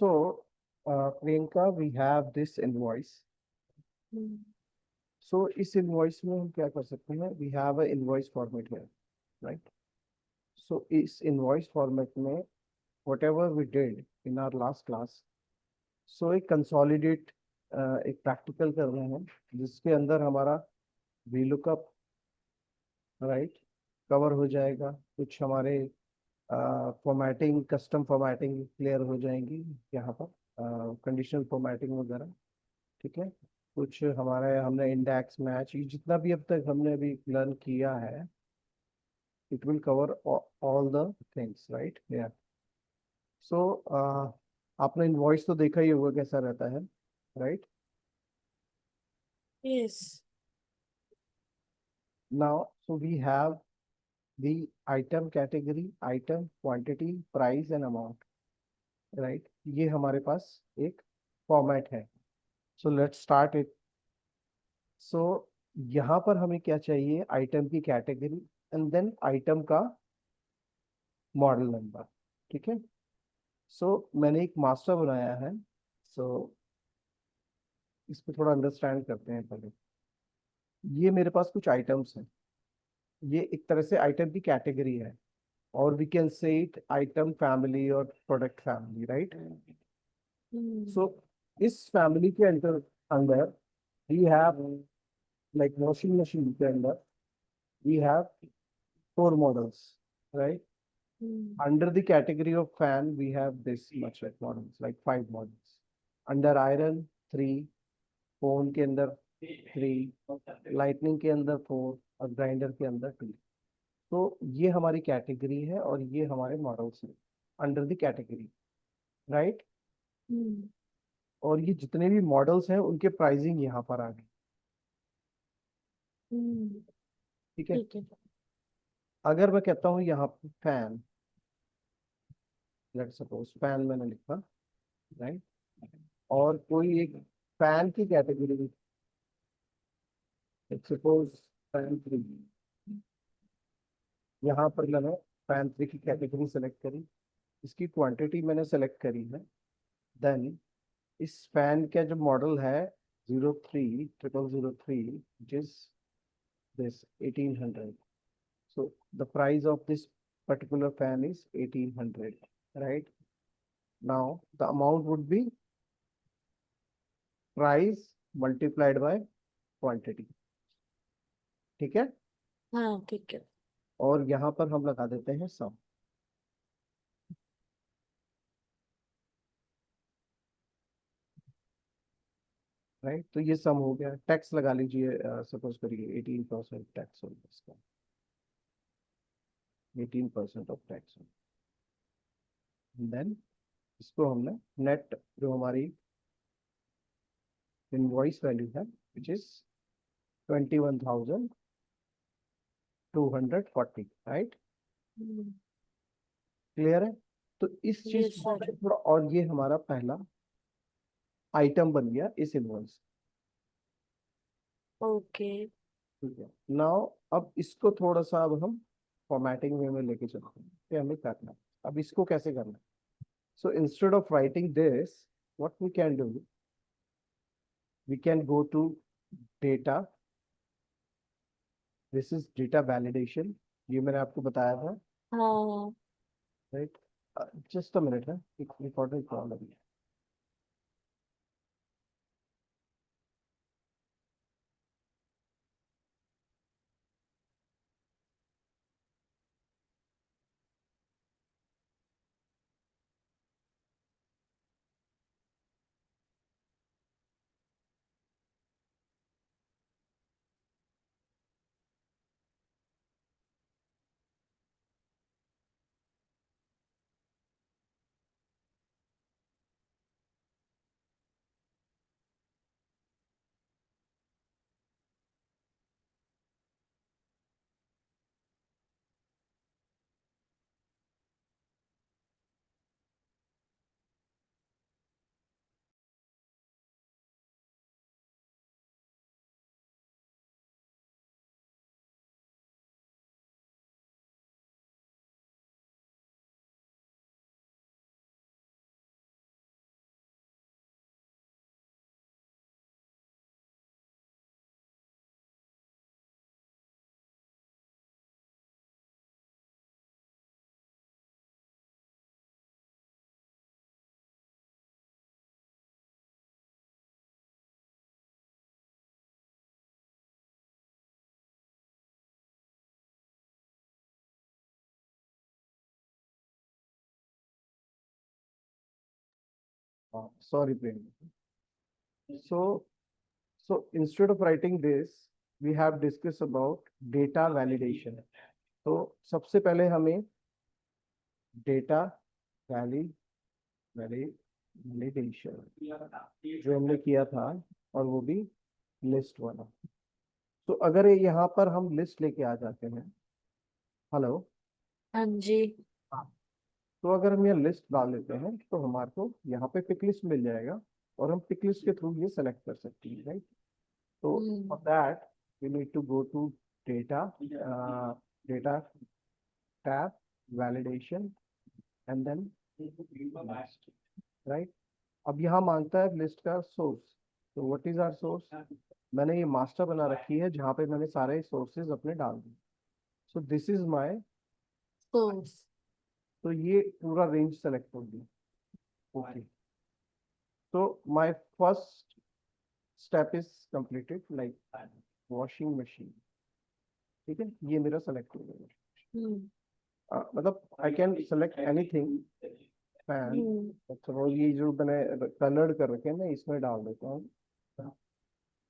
So, Priyanka, we have this invoice. Hmm, So, इस invoice में हम क्या कर सकते हैं? We have a invoice format here, right? So, इस invoice format में whatever we did in our last class, so एक consolidate एक practical कर रहे हैं जिसके अंदर हमारा VLOOKUP, right, कवर हो जाएगा। कुछ हमारे फॉर्मेटिंग, कस्टम फॉर्मेटिंग क्लियर हो जाएंगी यहाँ पर, कंडीशनल फॉर्मेटिंग वगैरह। ठीक है। कुछ हमारे हमने इंडेक्स मैच, ये जितना भी अब तक हमने अभी लर्न किया है, it will cover all the things, right. या सो आपने इनवॉइस तो देखा ही होगा कैसा रहता है, right. yes. Now so we have the item category, item quantity, price and amount, right. ये हमारे पास एक फॉर्मेट है। So let's start it. So यहाँ पर हमें क्या चाहिए? आइटम की कैटेगरी एंड देन आइटम का मॉडल नंबर। ठीक है। सो मैंने एक मास्टर बनाया है। सो इसको थोड़ा अंडरस्टैंड करते हैं पहले। ये मेरे पास कुछ आइटम्स हैं। ये एक तरह से आइटम की कैटेगरी है, और we can say it item family और product family, right. Hmm, so इस फैमिली के अंदर अंदर we have, like washing machine के अंदर we have 4 models, right? Hmm, Under the category of fan, we have this much like models, like 5 models. Under iron, 3, phone के अंदर 3, lightning के अंदर 4, और grinder के अंदर 2। तो ये हमारी कैटेगरी है और ये हमारे मॉडल्स हैं under the category, right. Hmm, और ये जितने भी मॉडल्स हैं उनके प्राइसिंग यहाँ पर आ गए। हम्म, ठीक है। ठीक है। अगर मैं कहता हूँ यहाँ पर फैन, लेट्स सपोज फैन मैंने लिखा, राइट। और कोई एक फैन की कैटेगरी, सपोज फैन 3, यहाँ पर मैंने फैन 3 की कैटेगरी सेलेक्ट करी, इसकी क्वांटिटी मैंने सेलेक्ट करी है। देन इस फैन का जो मॉडल है 030003, which is this 1800. So the price of this particular fan is 1800, right? Now the amount would be price multiplied by quantity। ठीक है। हाँ, ठीक है। और यहाँ पर हम लगा देते हैं सम, राइट। तो ये सम हो गया। टैक्स लगा लीजिए, सपोज करिए 18% टैक्स होगा इसका, 18% ऑफ टैक्स। देन इसको हमने नेट, जो हमारी इनवॉइस वैल्यू है, which is 21,240, right. Hmm, clear है। तो इस चीज yes को sir. हमने थोड़ा, और ये हमारा पहला आइटम बन गया इस इनवॉइस। Okay. ठीक है। नाउ अब इसको थोड़ा सा अब हम फॉर्मेटिंग वे में लेके चलते हैं कि हमें करना है। अब इसको कैसे करना है? So instead of writing this, what we can do, we can go to data. This is data validation. ये मैंने आपको बताया था, हाँ, right? Just a minute, है एक important call अभी। Sorry, Prem. So, so instead of writing this, we have discussed about data validation. तो सबसे पहले हमें डेटा वैली वैलिडेशन जो हमने किया था, और वो भी लिस्ट वाला। तो अगर ये यहाँ पर हम लिस्ट लेके आ जाते हैं, हेलो, हाँ जी। तो अगर हम ये लिस्ट डाल देते हैं तो हमारे को यहाँ पे पिक लिस्ट मिल जाएगा, और हम पिक लिस्ट के थ्रू ये सेलेक्ट कर सकते हैं, राइट। तो for that we need to go to data data tab, validation, and then list, right. अब यहाँ मांगता है लिस्ट का सोर्स। तो व्हाट इज आवर सोर्स? मैंने ये मास्टर बना रखी है जहाँ पे मैंने सारे सोर्सेज अपने डाल दिए। So this is my, source. तो ये पूरा रेंज सेलेक्ट हो गया। ओके, तो my first step is completed, like washing machine. ठीक है, ये मेरा सेलेक्ट हो गया। मतलब आई कैन सेलेक्ट एनीथिंग। फैन, अच्छा वो ये जो मैंने कलर्ड कर रखे हैं मैं इसमें डाल देता हूँ।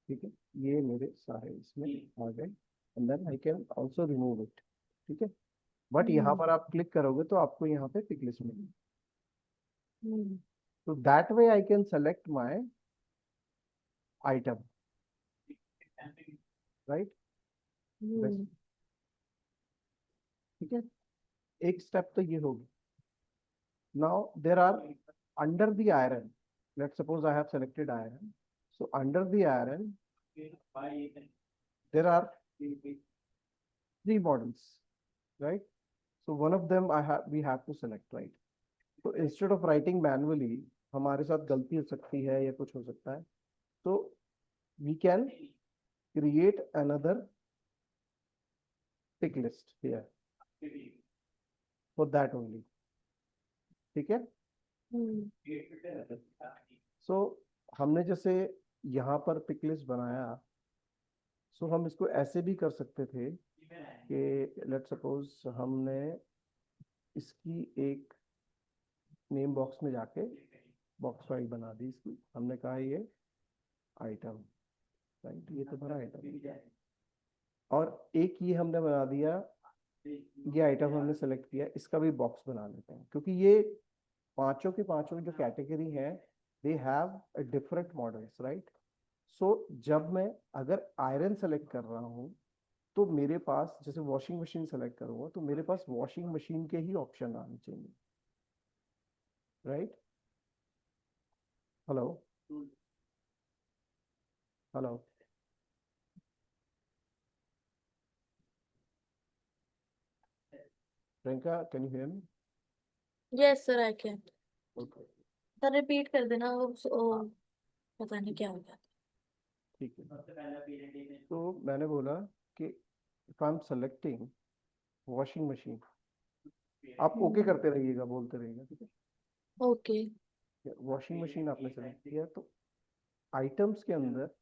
ठीक है, ये मेरे सारे इसमें आ गए, and then I can also remove it. ठीक है, बट यहाँ पर आप क्लिक करोगे तो आपको यहाँ पे पिक लिस्ट मिलेगी। तो that way I can select my item, right. ठीक है, एक स्टेप तो ये होगी। Now there are under the iron, let suppose I have selected iron, so under the iron there are three models, right? So one of them we have to select, right? So instead of writing manually, हमारे साथ गलती हो सकती है या कुछ हो सकता है, तो we can create another pick list here for that only. ठीक है, so हमने जैसे यहाँ पर पिक लिस्ट बनाया, सो हम इसको ऐसे भी कर सकते थे कि लेट सपोज हमने इसकी एक नेम बॉक्स में जाके बॉक्स फाइल बना दी इसकी, हमने कहा ये आइटम, राइट, ये तो भरा आइटम, और एक ये हमने बना दिया, ये आइटम हमने सेलेक्ट किया, इसका भी बॉक्स बना लेते हैं, क्योंकि ये पांचों के पांचों जो कैटेगरी है they have different models, right. So जब मैं अगर आयरन सेलेक्ट कर रहा हूँ तो मेरे पास, जैसे वॉशिंग मशीन सेलेक्ट करूंगा तो मेरे पास वॉशिंग मशीन के ही ऑप्शन आने चाहिए, right. Hello, hello, Priyanka, can you hear me? Yes sir, I can. Okay, sir repeat कर देना, वो पता नहीं क्या हो गया। ठीक है। तो मैंने बोला कि if I am selecting washing machine, आप ओके करते रहिएगा, बोलते रहिएगा, ठीक है। ओके। वॉशिंग मशीन आपने सेलेक्ट किया, तो आइटम्स के अंदर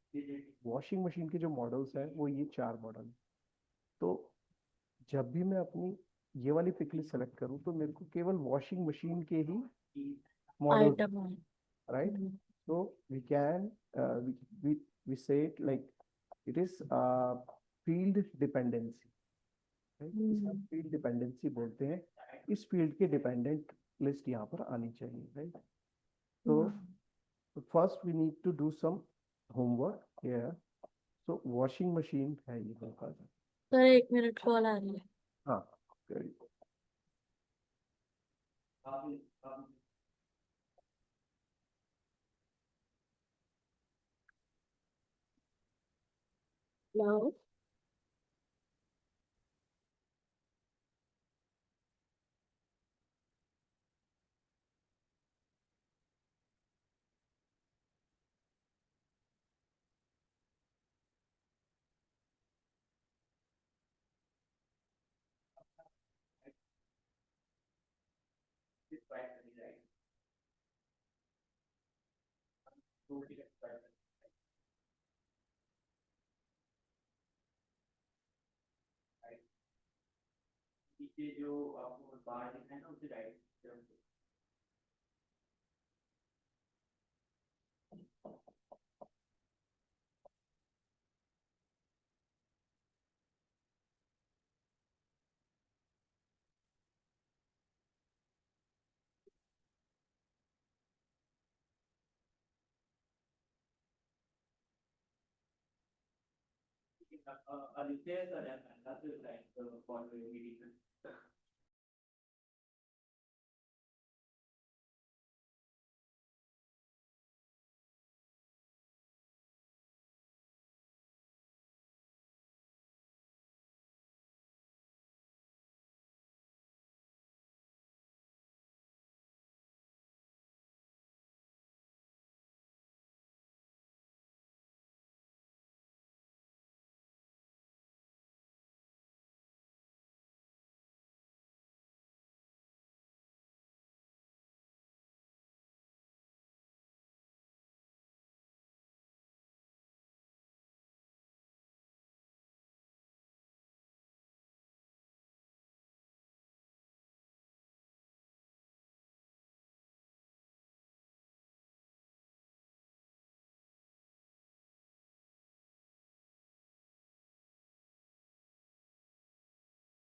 वॉशिंग मशीन के जो मॉडल्स हैं वो ये चार मॉडल। तो जब भी मैं अपनी ये वाली पिक लिस्ट सेलेक्ट करूँ तो मेरे को केवल वॉशिंग मशीन के ही मॉडल, आइटम है। Right. so we can we say it like it is field dependency, right? इसका field dependency बोलते हैं, इस फील्ड के डिपेंडेंट लिस्ट यहाँ पर आनी चाहिए, राइट। तो first we need to do some homework here. So washing machine है ये मेरे पास। सर 1 मिनट कॉल आ रही है। हाँ, very hello.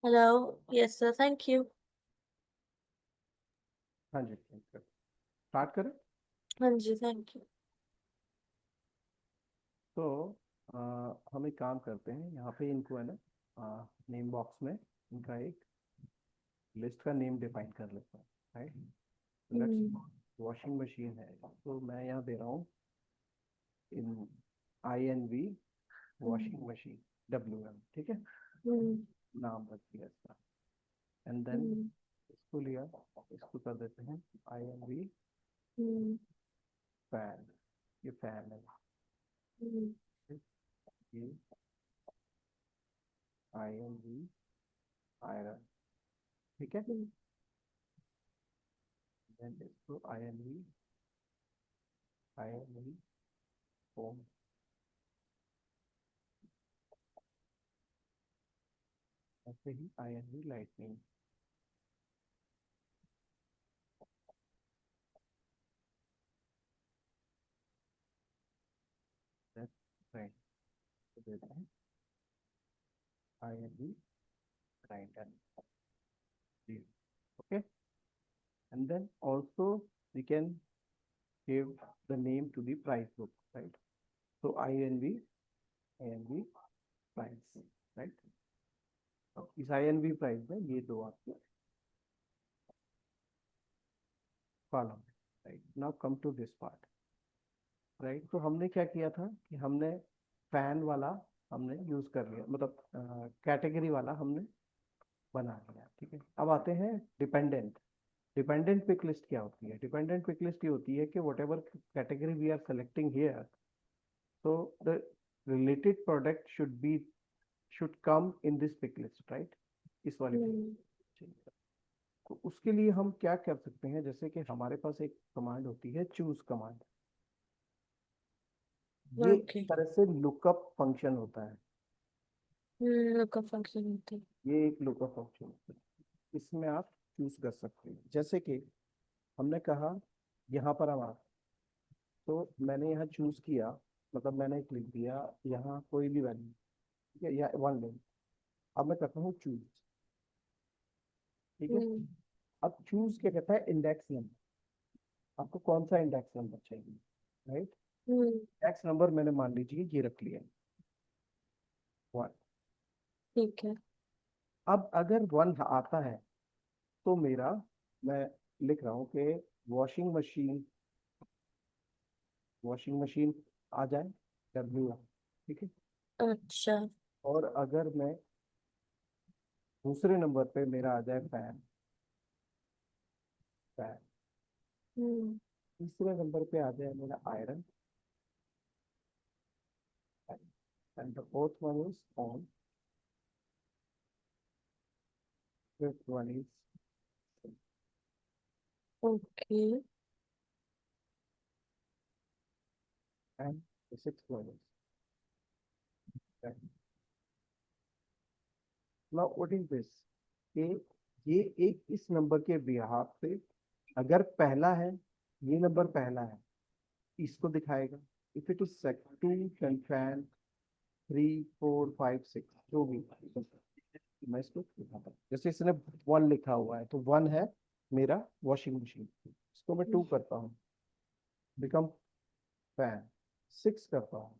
Hello. Yes, sir. Thank you. हाँ जी, स्टार्ट करें। हाँ जी, thank you. तो हम एक काम करते हैं, यहाँ पे इनको है ना नेम बॉक्स में इनका एक लिस्ट का नेम डिफाइन कर लेते हैं, राइट। लेट्स वॉशिंग मशीन है, तो मैं यहाँ दे रहा हूँ इन INV वॉशिंग मशीन WM, ठीक है, नाम रख दिया इसका। एंड देन इसको लिया, इसको कर देते हैं INV फैन, ये फैन है, ये INV आयरन, ठीक है। देन इसको INV फोम, ऐसे ही INV लाइटनिंग, राइट, तो देते हैं INV grinder, okay. And then also we can give the name to the price book, right? So INV price, right? अब इस INV प्राइस में ये दो आपके column, right. Now come to this part, right. तो हमने क्या किया था कि हमने फैन वाला हमने यूज कर लिया, मतलब कैटेगरी वाला हमने बना लिया, ठीक है। अब आते हैं डिपेंडेंट। डिपेंडेंट पिक लिस्ट क्या होती है? डिपेंडेंट पिक लिस्ट ये होती है कि whatever category we are selecting here, so the related product should come in this pick list, right? इस वाले तो उसके लिए हम क्या कर सकते हैं, जैसे कि हमारे पास एक कमांड होती है चूज कमांड, ये Okay. तरह से लुकअप फंक्शन होता है, Lookup function होती है. ये एक लुकअप फंक्शन होता है, इसमें आप चूज कर सकते हैं। जैसे कि हमने कहा यहाँ पर हम तो मैंने यहाँ चूज किया, मतलब मैंने लिख दिया यहाँ कोई भी वैल्यू, ठीक है, या वन लें। अब मैं करता हूँ चूज, ठीक है। अब चूज क्या कहता है? इंडेक्स नंबर, आपको कौन सा इंडेक्स नंबर चाहिए, राइट। इंडेक्स नंबर मैंने मान लीजिए ये रख लिया 1। ठीक है. अब अगर 1 आता है तो मेरा, मैं लिख रहा हूँ कि वॉशिंग मशीन आ जाए WM, ठीक है। अच्छा. और अगर मैं दूसरे नंबर पे मेरा आ जाए फैन, तीसरे नंबर पे आ जाए मेरा iron, and the fourth one is on, fifth one is, Okay. and the sixth one is, right. Now what is this? कि ये एक इस नंबर के बिहाफ पे अगर पहला है, ये नंबर पहला है, इसको दिखाएगा। इफ इट इज 2 फैन 3 4 5 6 जो भी, मैं इसको दिखाता हूँ। जैसे इसने 1 लिखा हुआ है तो 1 है मेरा वॉशिंग मशीन, इसको मैं 2 करता हूँ, बिकम फैन, 6 करता हूँ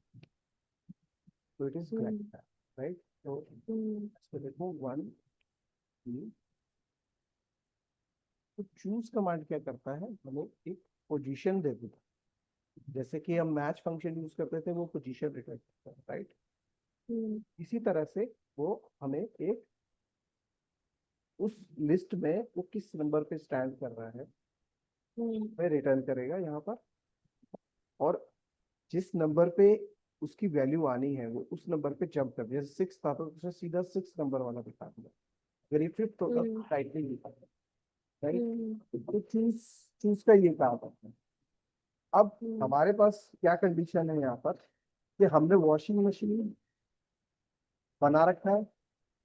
तो इट इज ग्राइंडर, राइट। तो इसको देखो 1 2। तो चूज कमांड क्या करता है, हमें एक पोजीशन दे देता है। जैसे कि हम मैच फंक्शन यूज करते थे, वो पोजीशन रिटर्न करता है, राइट। इसी तरह से वो हमें एक उस लिस्ट में वो किस नंबर पे स्टैंड कर रहा है वह रिटर्न करेगा यहाँ पर। और जिस नंबर पे उसकी वैल्यू आनी है वो उस नंबर पे जंप कर, जैसे 6 था तो उसे सीधा 6 नंबर वाला दिखा दिया। अगर ये 5th होता तो टाइटलिंग दिखा, राइट। तो चूज चूज का ये काम है। अब हमारे पास क्या कंडीशन है यहाँ पर कि हमने वॉशिंग मशीन बना रखा है,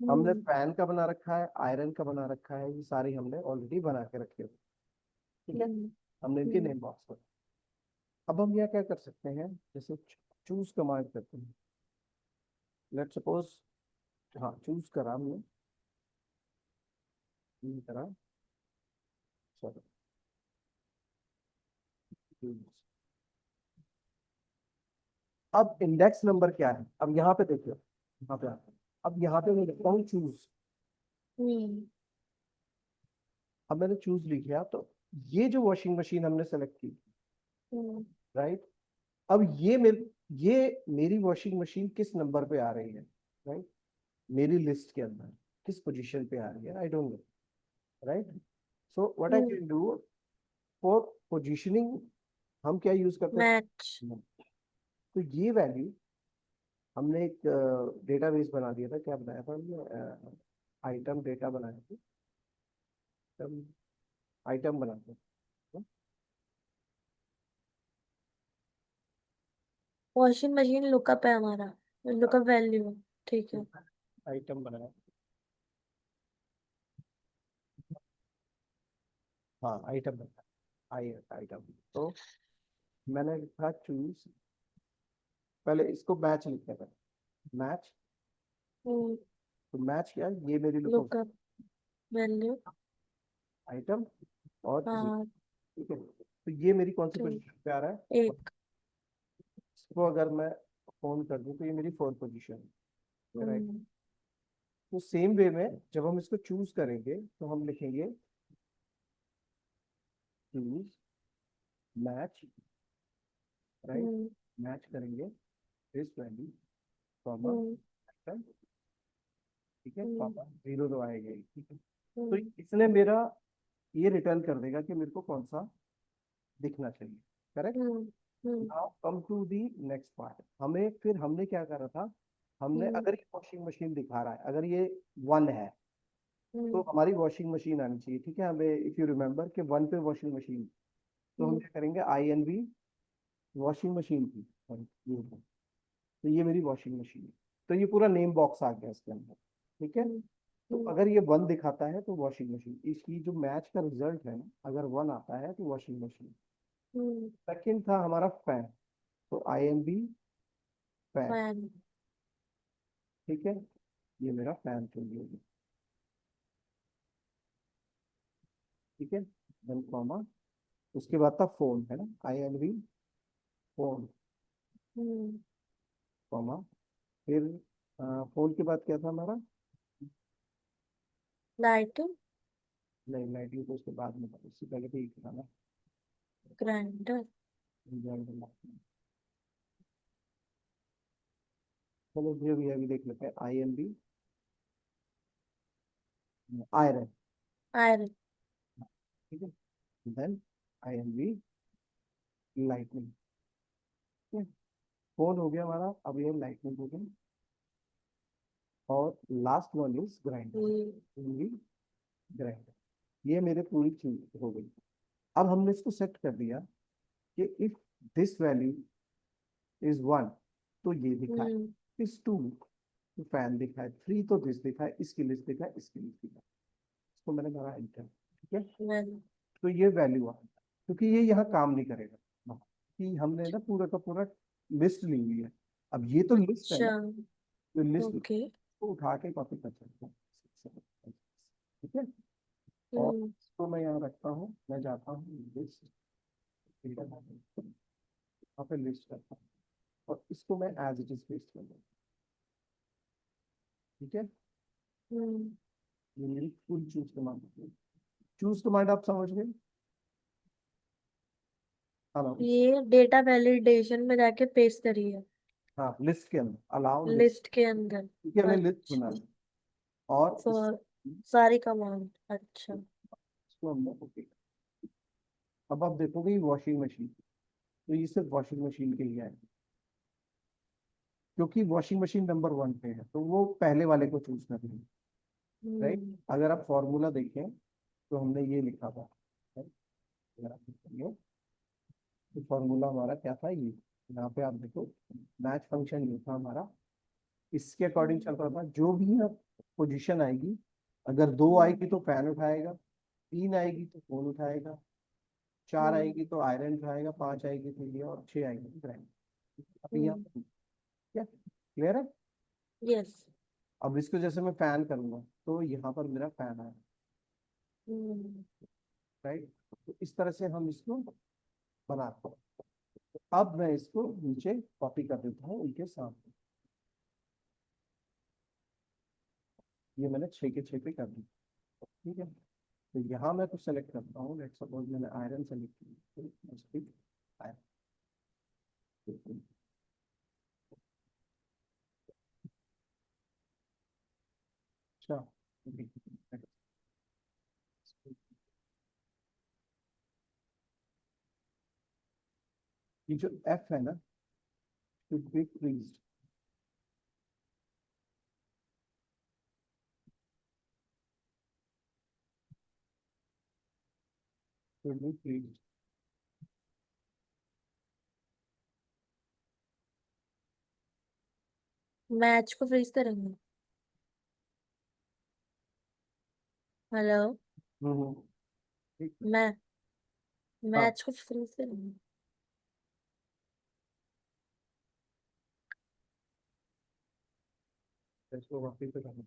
हमने फैन का बना रखा है, आयरन का बना रखा है, ये सारे हमने ऑलरेडी बना के रखे हुए, ठीक है। हमने इनके नेम बॉक्स पर। अब हम यह क्या कर सकते हैं, जैसे चूज कमांड करते हैं। लेट सपोज, हाँ चूज करा हमने, ये करा, चलो choose। अब इंडेक्स नंबर क्या है, अब यहाँ पे देखिए, यहाँ पे आते हैं। अब यहाँ पे मैं लिखता हूँ चूज। अब मैंने चूज लिख लिया, तो ये जो वॉशिंग मशीन हमने सेलेक्ट की, राइट। अब ये मेरी वॉशिंग मशीन किस नंबर पे आ रही है, राइट। मेरी लिस्ट के अंदर किस पोजीशन पे आ रही है, I don't know, right. So what I can do for positioning, हम क्या यूज करते मैच। हैं। तो ये वैल्यू हमने एक डेटाबेस बना दिया था, क्या बनाया था हमने, आइटम डेटा बनाया था, आइटम बनाते हैं। वॉशिंग मशीन लुकअप है हमारा, लुकअप वैल्यू। ठीक है। आइटम बनाया, हाँ आइटम बनाया, आइटम। तो मैंने लिखा चूज, पहले इसको मैच लिखते हैं, मैच। तो मैच क्या है, ये मेरी लिखो लुकअप वैल्यू। आइटम और जी, हाँ। ठीक है। तो ये मेरी कौन सी ठीक। पोजीशन पे आ रहा है, एक। इसको अगर मैं फोन कर दूं तो ये मेरी 4th पोजीशन है, राइट। तो सेम वे में जब हम इसको चूज करेंगे तो हम लिखेंगे चूज मैच, राइट। मैच करेंगे दिस वैल्यू, कॉमा, ठीक है, कॉमा 0 तो आएगा ही, ठीक है। तो इसने मेरा ये रिटर्न कर देगा कि मेरे को कौन सा दिखना चाहिए, correct. Now come to the next part, हमें फिर हमने क्या करा था, हमने अगर ये वॉशिंग मशीन दिखा रहा है, अगर ये 1 है तो हमारी वॉशिंग मशीन आनी चाहिए, ठीक है। हमें इफ यू रिमेम्बर कि 1 पे वॉशिंग मशीन, तो हम क्या करेंगे, INV वॉशिंग मशीन की, ये है। तो ये मेरी वॉशिंग मशीन है, तो ये पूरा नेम बॉक्स आ गया इसके अंदर, ठीक है। तो अगर ये 1 दिखाता है तो वॉशिंग मशीन, इसकी जो मैच का रिजल्ट है ना, अगर 1 आता है तो वॉशिंग मशीन। सेकंड था हमारा फैन, तो INV फैन, फैन। ठीक है। ये मेरा फैन चल गया, ठीक है। देन कॉमा, उसके बाद था फोन, है ना, INV फोन, कॉमा, फिर फोन के बाद क्या था हमारा, लाइट। नहीं लाइटिंग तो उसके बाद में था, उससे पहले तो ये था ना, ग्राइंडर। चलो जो भी है अभी देख लेते हैं, INV आयरन, आयरन। ठीक है। देन INV लाइटनिंग, ठीक है। फोन हो गया हमारा, अब ये लाइटनिंग हो गया, और last one is grinder, INV grinder. ये मेरे पूरी चीज हो गई। अब हमने इसको सेट कर दिया कि इफ दिस वैल्यू इज 1 तो ये दिखाए, इस 2 तो फैन दिखाए, 3 तो दिस दिखाए, इसकी लिस्ट दिखाए, इसकी लिस्ट दिखाए। इसको मैंने कहा एंटर, ठीक है। तो ये वैल्यू आ, क्योंकि ये यहाँ काम नहीं करेगा, कि हमने ना पूरा का पूरा लिस्ट ली हुई है। अब ये तो लिस्ट है अच्छा। ना, तो लिस्ट ओके। को उठा के कॉपी कर सकते हैं, ठीक है। और इसको मैं यहाँ रखता हूँ, मैं जाता हूँ लिस्ट, वहाँ पे लिस्ट करता हूँ, और इसको मैं एज इट इज पेस्ट कर दूँ, ठीक है, हम्म, ये मेरी full choose command. Choose command आप समझ गए? हेलो। ये डेटा वैलिडेशन में जाके पेस्ट करिए हाँ, लिस्ट के अंदर अलाउ लिस्ट। लिस्ट के अंदर। ठीक है, हमें लिस्ट अच्छा, बनाना है। और फॉर सारी कमांड। अच्छा। इसको हमने ओके। अब आप देखोगे ये वॉशिंग मशीन, तो ये सिर्फ वॉशिंग मशीन के लिए है, क्योंकि वॉशिंग मशीन नंबर 1 पे है, तो वो पहले वाले को चूज कर लेंगे। राइट। हम्म। अगर आप फॉर्मूला देखें तो हमने ये लिखा था। right? अगर आप देखेंगे तो फॉर्मूला हमारा क्या था, ये यहाँ पे आप देखो, मैच फंक्शन ये था हमारा। इसके अकॉर्डिंग चल रहा था, जो भी पोजीशन आएगी, अगर 2 हम्म। आएगी तो फैन उठाएगा, 3 आएगी तो फोन उठाएगा, 4 हम्म। आएगी तो आयरन उठाएगा, 5 आएगी तो ये, और 6 आएगी तो ग्राइंड। अब यहाँ हम्म। क्या क्लियर है? यस। अब इसको जैसे मैं फैन करूंगा तो यहाँ पर मेरा फैन आया। हम्म। राइट। तो इस तरह से हम इसको बनाते हैं। तो अब मैं इसको नीचे कॉपी कर देता हूँ उनके सामने। ये मैंने 6 के 6 पे कर दी। ठीक है, तो यहाँ मैं कुछ सेलेक्ट करता हूँ। लेट्स सपोज मैंने आयरन सेलेक्ट की, आयरन। अच्छा, ये जो एफ है ना, should be freezed. Should be freezed. Match को फ्रीज करेंगे। हेलो। हम्म। ठीक है। मैं हाँ, मैच को फ्रीज करेंगे। इसको वापस से करना।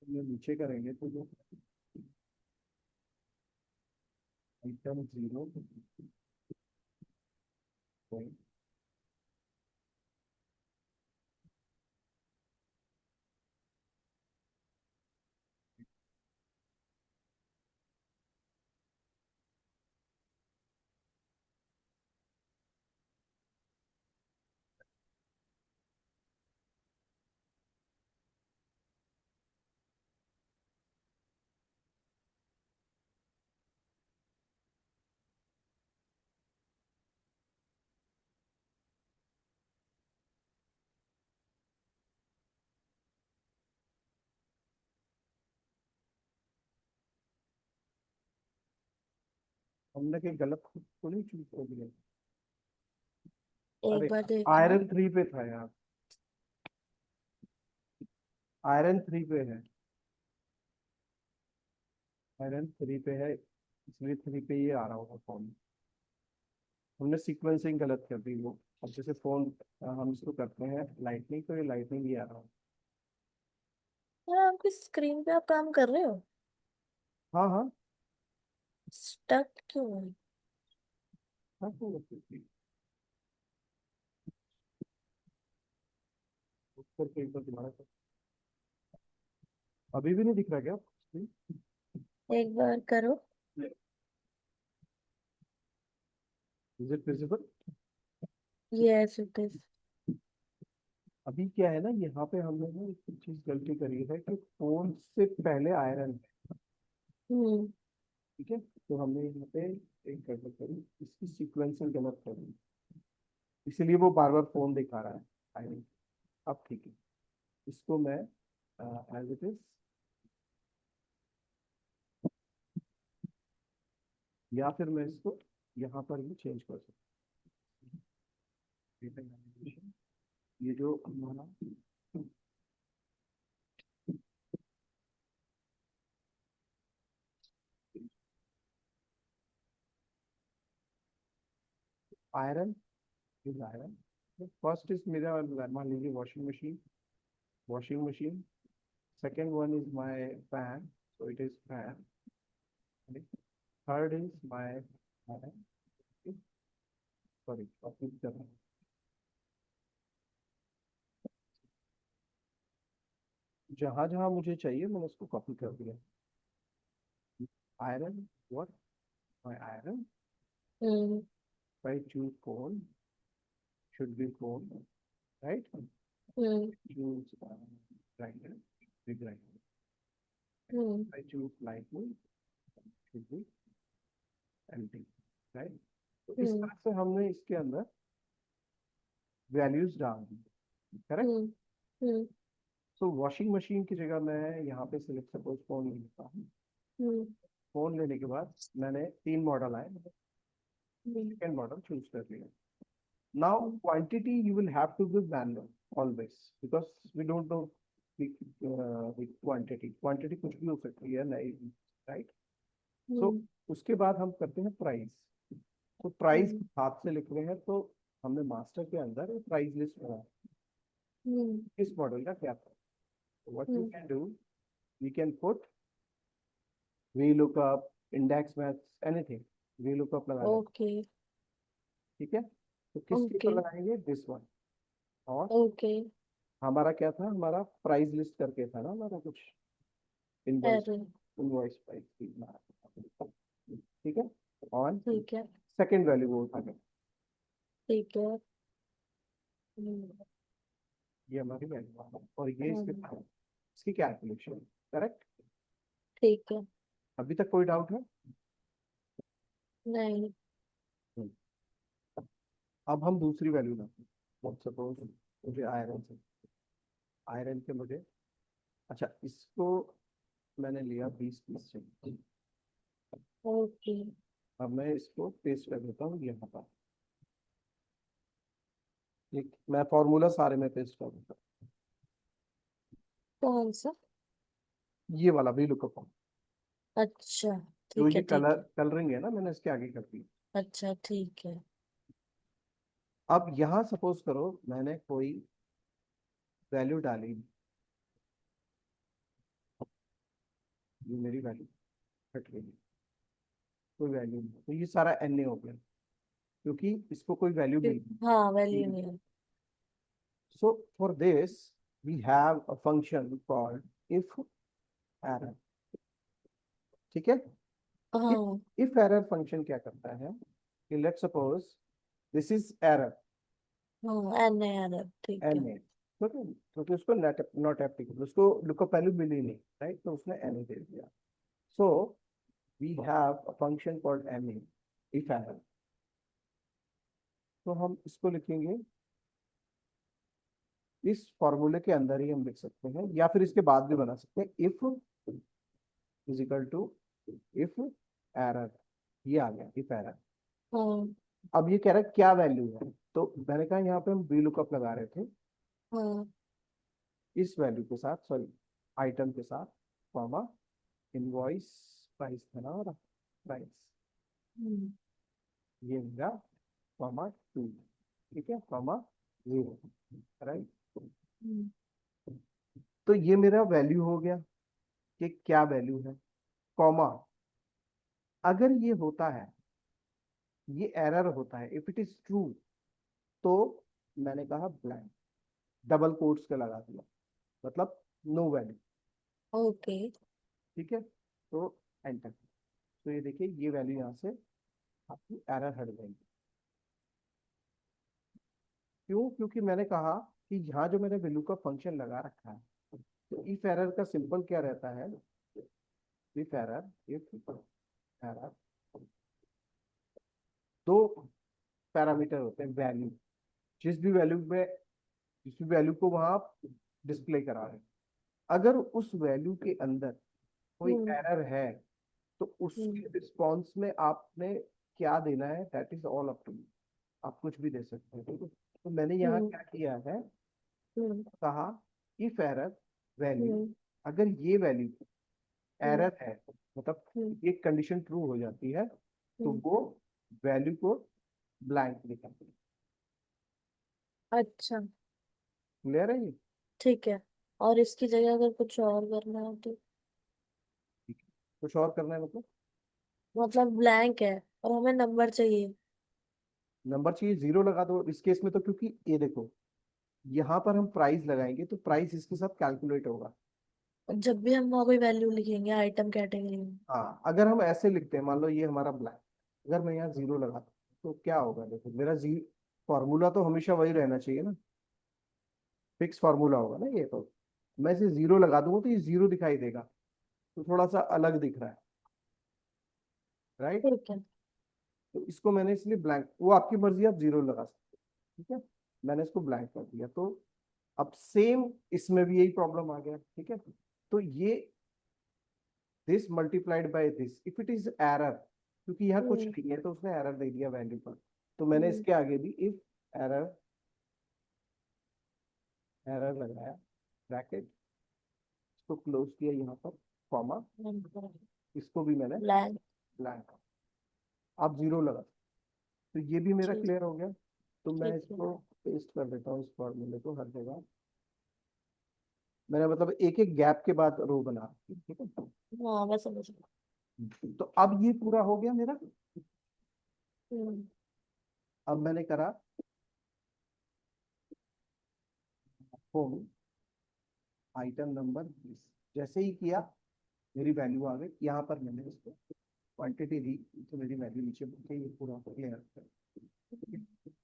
ये नीचे करेंगे तो जो आइटम 0 पॉइंट, हमने कहीं गलत तो नहीं चूज कर दिया? एक अरे, बार देखना। आयरन 3 पे था यार, आयरन 3 पे है, आयरन 3 पे है, इसलिए 3 पे ये आ रहा होगा फोन। हमने सीक्वेंसिंग गलत कर दी वो। अब जैसे फोन हम इसको करते हैं लाइटनिंग, तो ये लाइटनिंग ही आ रहा हो। यार आपकी स्क्रीन पे आप काम कर रहे हो? हाँ हाँ स्टक क्यों है? हाँ, तो ऊपर पे एक बार दोबारा कर। अभी भी नहीं दिख रहा क्या? एक बार करो। Is it visible? Yes it is. अभी क्या है ना, यहाँ पे हमने ना एक चीज गलती करी है कि फोन से पहले आयरन है। हम्म। ठीक है, तो हमने यहाँ पे एक गड़बड़ करी, इसकी सीक्वेंसिंग गलत करी, इसीलिए वो बार बार फोन दिखा रहा है आयरन। अब ठीक है, इसको मैं एज इट इज, या फिर मैं इसको यहाँ पर भी चेंज कर सकता हूँ। ये जो हमारा iron is iron, first is मेरा मान लीजिए washing machine. Second one is my fan, so it is fan. Third is my fan. Sorry, copy कर रहा हूँ. जहाँ जहाँ मुझे चाहिए मैंने उसको कॉपी कर दिया. Iron, what? My iron. Hmm. If I choose phone, should be phone, right? Hmm. Choose grinder, big grinder. Hmm. I choose lightning, should be empty, right? तो इस तरह से हमने इसके अंदर वैल्यूज डाल दी. करेक्ट. Hmm. Hmm. सो वॉशिंग मशीन की जगह मैं यहाँ पे सिलेक्ट सपोज फोन ले लेता हूँ. Hmm. फोन लेने के बाद मैंने 3 मॉडल आए. Hmm. सेकेंड मॉडल चूज कर लिया. Now quantity you will have to give manual always because we don't know quantity कुछ भी हो सकती है नहीं. राइट. सो उसके बाद हम करते हैं प्राइस. तो प्राइस हाथ से लिख रहे हैं तो हमने मास्टर के अंदर प्राइस लिस्ट बनाया. इस मॉडल का क्या था. What you can do, we can put VLOOKUP, index match, anything. VLOOKUP लगा लेते. Okay. ठीक है. तो किसके ऊपर Okay. लगाएंगे, दिस वन. और Okay. हमारा क्या था, हमारा प्राइस लिस्ट करके था ना हमारा कुछ इनवॉइस. अरे इनवॉइस प्राइस थी हमारा. ठीक है. ऑन ठीक है. सेकंड वैल्यू वो उठा गया. ठीक है. Hmm. ये हमारी वैल्यू और ये इसके Hmm. इसकी कैलकुलेशन. करेक्ट. ठीक है. अभी तक कोई डाउट है. नहीं. अब हम दूसरी वैल्यू लाते हैं. सपोज मुझे आयरन के मुझे, अच्छा इसको मैंने लिया 20 पीस से. ओके. अब मैं इसको पेस्ट कर देता हूँ यहाँ पर. एक मैं फॉर्मूला सारे में पेस्ट कर देता कौन सा? हूँ. ये वाला भी लुकअप. अच्छा. जो ठीक ये है. ठीक है. कलरिंग है ना, मैंने इसके आगे कर दी. अच्छा. ठीक है. अब यहाँ सपोज करो मैंने कोई वैल्यू डाली. ये मेरी वैल्यू हट गई. कोई वैल्यू नहीं, तो ये सारा एन हो गया क्योंकि इसको कोई वैल्यू मिल हाँ वैल्यू गई. नहीं है. So for this, we have a function called if error. ठीक है. if हाँ. if error function क्या करता है कि let's suppose this is error हाँ एन है यार. ठीक है. na. ठीक है. क्योंकि उसको नॉट एप्लीकेबल, उसको लुकअप वैल्यू मिली नहीं. राइट. तो उसने na दे दिया. So we have a function called na if error. तो हम इसको लिखेंगे इस फॉर्मूले के अंदर ही हम लिख सकते हैं या फिर इसके बाद भी बना सकते हैं. If is equal to if error. ये आ गया इफ एरर. हाँ. अब ये कह रहा है क्या वैल्यू है, तो मैंने कहा यहाँ पे हम VLOOKUP लगा रहे थे हाँ. इस वैल्यू के साथ, सॉरी आइटम के साथ, कॉमा इनवॉइस प्राइस था ना हमारा प्राइस. हम्म. ये मेरा कॉमा 2. ठीक है. कॉमा 0. राइट. हम्म. तो ये मेरा वैल्यू हो गया कि क्या वैल्यू है. कॉमा अगर ये होता है, ये एरर होता है, इफ इट इज ट्रू, तो मैंने कहा ब्लैंक, डबल कोट्स के लगा दिया, मतलब नो वैल्यू. ओके. ठीक है. तो एंटर. तो ये देखिए ये वैल्यू यहाँ से आपकी एरर हट जाएगी. क्यों? क्योंकि मैंने कहा कि यहाँ जो मैंने वैल्यू का फंक्शन लगा रखा है, तो इफ एरर का सिंपल क्या रहता है. इफ एरर दो पैरामीटर होते हैं. वैल्यू, जिस भी वैल्यू में जिस भी वैल्यू को वहां आप डिस्प्ले करा रहे हैं, अगर उस वैल्यू के अंदर कोई हम्म. एरर है तो उसके रिस्पॉन्स में आपने क्या देना है, that is all up to you. आप कुछ भी दे सकते हैं. ठीक है. तो मैंने यहाँ हम्म. क्या किया है, हम्म. कहा इफ एरर वैल्यू, हम्म. अगर ये वैल्यू हम्म. एरर है, मतलब एक कंडीशन ट्रू हो जाती है, तो हम्म. वो वैल्यू को ब्लैंक लिखा. अच्छा, क्लियर है ये? ठीक है। और इसकी जगह अगर कुछ और करना हो तो? ठीक है। कुछ और करना है मतलब ब्लैंक है और हमें नंबर चाहिए। नंबर चाहिए, जीरो लगा दो इस केस में तो, क्योंकि ये देखो यहाँ पर हम प्राइस लगाएंगे तो प्राइस इसके साथ कैलकुलेट होगा। जब भी हम वहाँ कोई वैल्यू लिखेंगे आइटम कैटेगरी में। हाँ, अगर हम ऐसे लिखते हैं, मान लो ये हमारा ब्लैंक, अगर मैं यहाँ जीरो लगाता हूँ तो क्या होगा, देखो मेरा जी फॉर्मूला तो हमेशा वही रहना चाहिए ना, फिक्स फार्मूला होगा ना ये तो। मैं इसे जीरो लगा दूंगा तो ये जीरो दिखाई देगा, तो थोड़ा सा अलग दिख रहा है, राइट? ठीक है। तो इसको मैंने इसलिए ब्लैंक, वो आपकी मर्जी, आप जीरो लगा सकते हो, ठीक है। मैंने इसको ब्लैंक कर दिया, तो अब सेम इसमें भी यही प्रॉब्लम आ गया, ठीक है। तो ये this multiplied by this if it is error, क्योंकि यहाँ कुछ हम्म। नहीं है तो उसने एरर दे दिया वैल्यू पर। तो मैंने हम्म। इसके आगे भी इफ एरर, एरर लगाया, ब्रैकेट, इसको क्लोज किया यहाँ पर, कॉमा, इसको भी मैंने ब्लैंक। ब्लैंक, आप जीरो लगा। तो ये भी मेरा ठीक। क्लियर हो गया। तो मैं ठीक है। इसको पेस्ट कर देता हूँ, इस फॉर्मूले को हर जगह। मैंने मतलब एक एक गैप के बाद रो बना रखी, ठीक है। हाँ, मैं समझ गई। तो अब ये पूरा हो गया मेरा। हम्म। अब मैंने करा होम, आइटम नंबर 20, जैसे ही किया मेरी वैल्यू आ गई यहाँ पर, मैंने इसको क्वांटिटी दी तो मेरी वैल्यू नीचे बढ़ गई, ये पूरा क्लियर।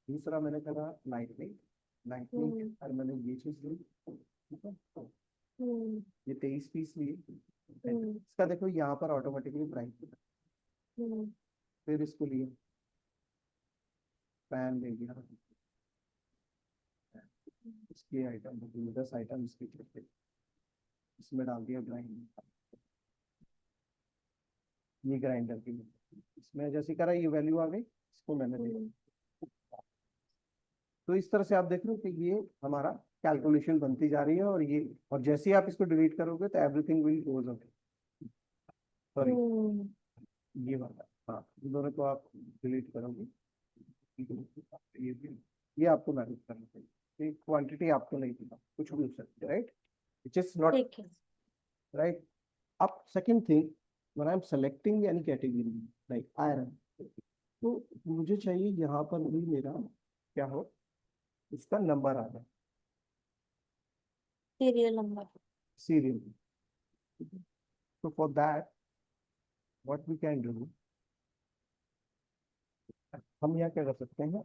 दूसरा मैंने करा लाइटनिंग, लाइटनिंग हम्म। और मैंने ये चीज ली, ठीक है। हम्म। ये 23 पीस लिए, हम्म। इसका देखो यहाँ पर ऑटोमेटिकली प्राइस, हम्म। फिर इसको लिए पैन ले लिया, इसकी आइटम 10 आइटम इसकी थे, इसमें डाल दिया ग्राइंड, ये ग्राइंडर की, इसमें जैसे करा ये वैल्यू आ गई, इसको मैंने दे। हम्म। तो इस तरह से आप देख रहे हो कि ये हमारा कैलकुलेशन बनती जा रही है, और ये, और जैसे ही आप इसको डिलीट करोगे तो everything will goes away, sorry, hmm. ये वाला, हाँ, इन दोनों को आप डिलीट करोगे, ये भी, ये आपको मैनेज करना चाहिए, क्वांटिटी आपको नहीं पता, कुछ भी हो सकती है, राइट, इट इज नॉट ठीक है। राइट। अब second thing, when I am selecting any category like iron, तो मुझे चाहिए यहाँ पर भी मेरा क्या हो, इसका नंबर आ जाए, सीरियल नंबर। सीरियल। तो for that what we can do, हम यहाँ क्या कर सकते हैं,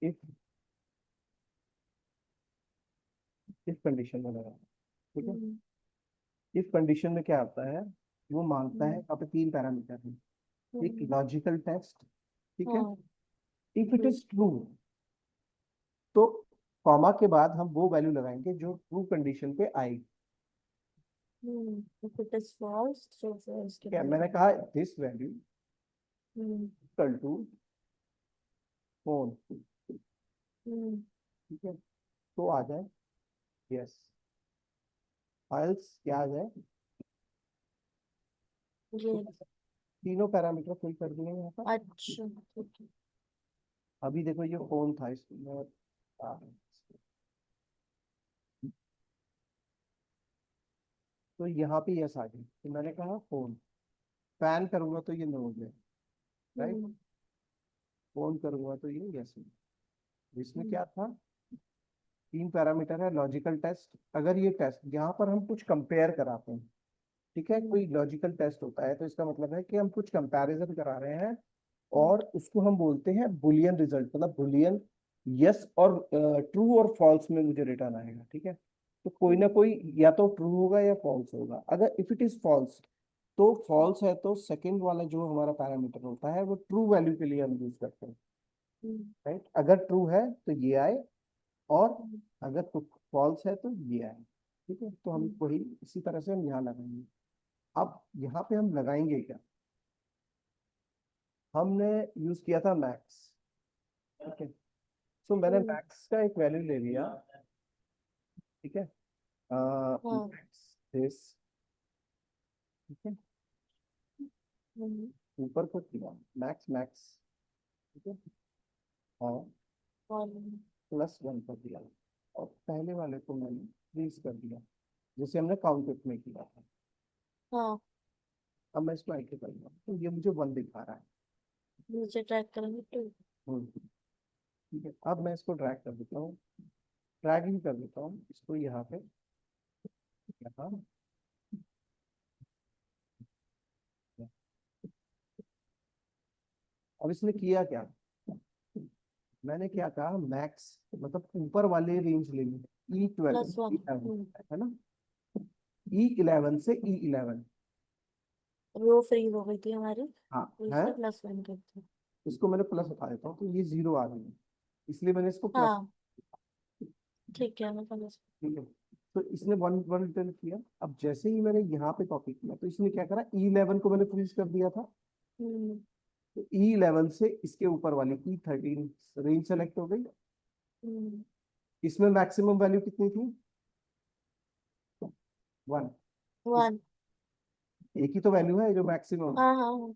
इफ इफ कंडीशन में लगा, ठीक है। हम्म। इफ कंडीशन में क्या आता है, वो मांगता है, हम्म। यहाँ पे तीन पैरामीटर है, एक हम्म। लॉजिकल टेस्ट, ठीक है। हाँ। If it true. Is true, तो कॉमा के बाद हम वो वैल्यू लगाएंगे जो ट्रू कंडीशन पे आएगी। इफ इट इज फॉल्स तो फिर उसके क्या बाद। मैंने कहा, this value hmm. Equal to phone, hmm. ठीक है, तो आ जाए यस, फाइल्स क्या आ जाए, ये। तो तीनों पैरामीटर फिल कर दिए यहाँ पर। अच्छा, ठीक है। अभी देखो ये फोन था, इसमें तो यहाँ पे यस आ गई, तो मैंने कहा फोन, फैन करूंगा तो ये नो हो गया, राइट, हम्म। फोन करूंगा तो ये यस हो गया। इसमें हम्म। क्या था, तीन पैरामीटर है, लॉजिकल टेस्ट, अगर ये टेस्ट यहाँ पर हम कुछ कंपेयर कराते हैं, ठीक है, हम्म। कोई लॉजिकल टेस्ट होता है तो इसका मतलब है कि हम कुछ कंपैरिजन करा रहे हैं, हम्म। और उसको हम बोलते हैं बुलियन रिजल्ट, मतलब बुलियन यस और ट्रू और फॉल्स में मुझे रिटर्न आएगा, ठीक है। तो कोई ना हम्म। कोई या तो ट्रू होगा या फॉल्स होगा, अगर इफ इट इज फॉल्स, तो फॉल्स है तो सेकंड वाला जो हमारा पैरामीटर होता है वो ट्रू वैल्यू के लिए हम यूज करते हैं, हम्म। राइट। अगर ट्रू है तो ये आए, और हम्म। अगर फॉल्स है तो ये आए, ठीक है। तो हम हम्म। वही इसी तरह से हम यहाँ लगाएंगे। अब यहाँ पे हम लगाएंगे क्या, हमने यूज किया था मैक्स, ठीक है। सो मैंने हम्म। मैक्स का एक वैल्यू ले लिया, ठीक है, हाँ। दिस, ठीक है, हम्म। ऊपर को किया मैक्स मैक्स, ठीक है, हाँ, और +1 कर दिया और पहले वाले को मैंने फ्रीज कर दिया, जैसे हमने काउंट इट में किया था। हाँ अब मैं इसको आइटरेट करूंगा तो ये मुझे 1 दिखा रहा है। नीचे ट्रैक करेंगे 2। ठीक है, अब मैं इसको ड्रैग कर देता हूँ, ड्रैग ही कर देता हूँ इसको यहाँ पे, यहाँ। अब इसने किया क्या, मैंने क्या कहा, मैक्स मतलब ऊपर वाले रेंज ले ली, +1। E11 है ना, E11 से E11। रो फ्री हो गई थी हमारी, हाँ तो है, इसलिए +1 करते। इसको मैंने प्लस उठा देता हूँ तो ये 0 आ रही है, इसलिए मैंने इसको प्लस। हाँ ठीक है, मैं समझ। ठीक है, तो इसने 1 1 रिटर्न किया। अब जैसे ही मैंने यहाँ पे कॉपी किया तो इसने क्या करा, E11 को मैंने फ्रीज कर दिया था, हम्म तो E11 से इसके ऊपर वाली E13 रेंज सेलेक्ट हो गई। हम्म, इसमें मैक्सिमम वैल्यू कितनी थी, 1। इस 1। एक ही तो वैल्यू है जो मैक्सिमम, हाँ हाँ हाँ,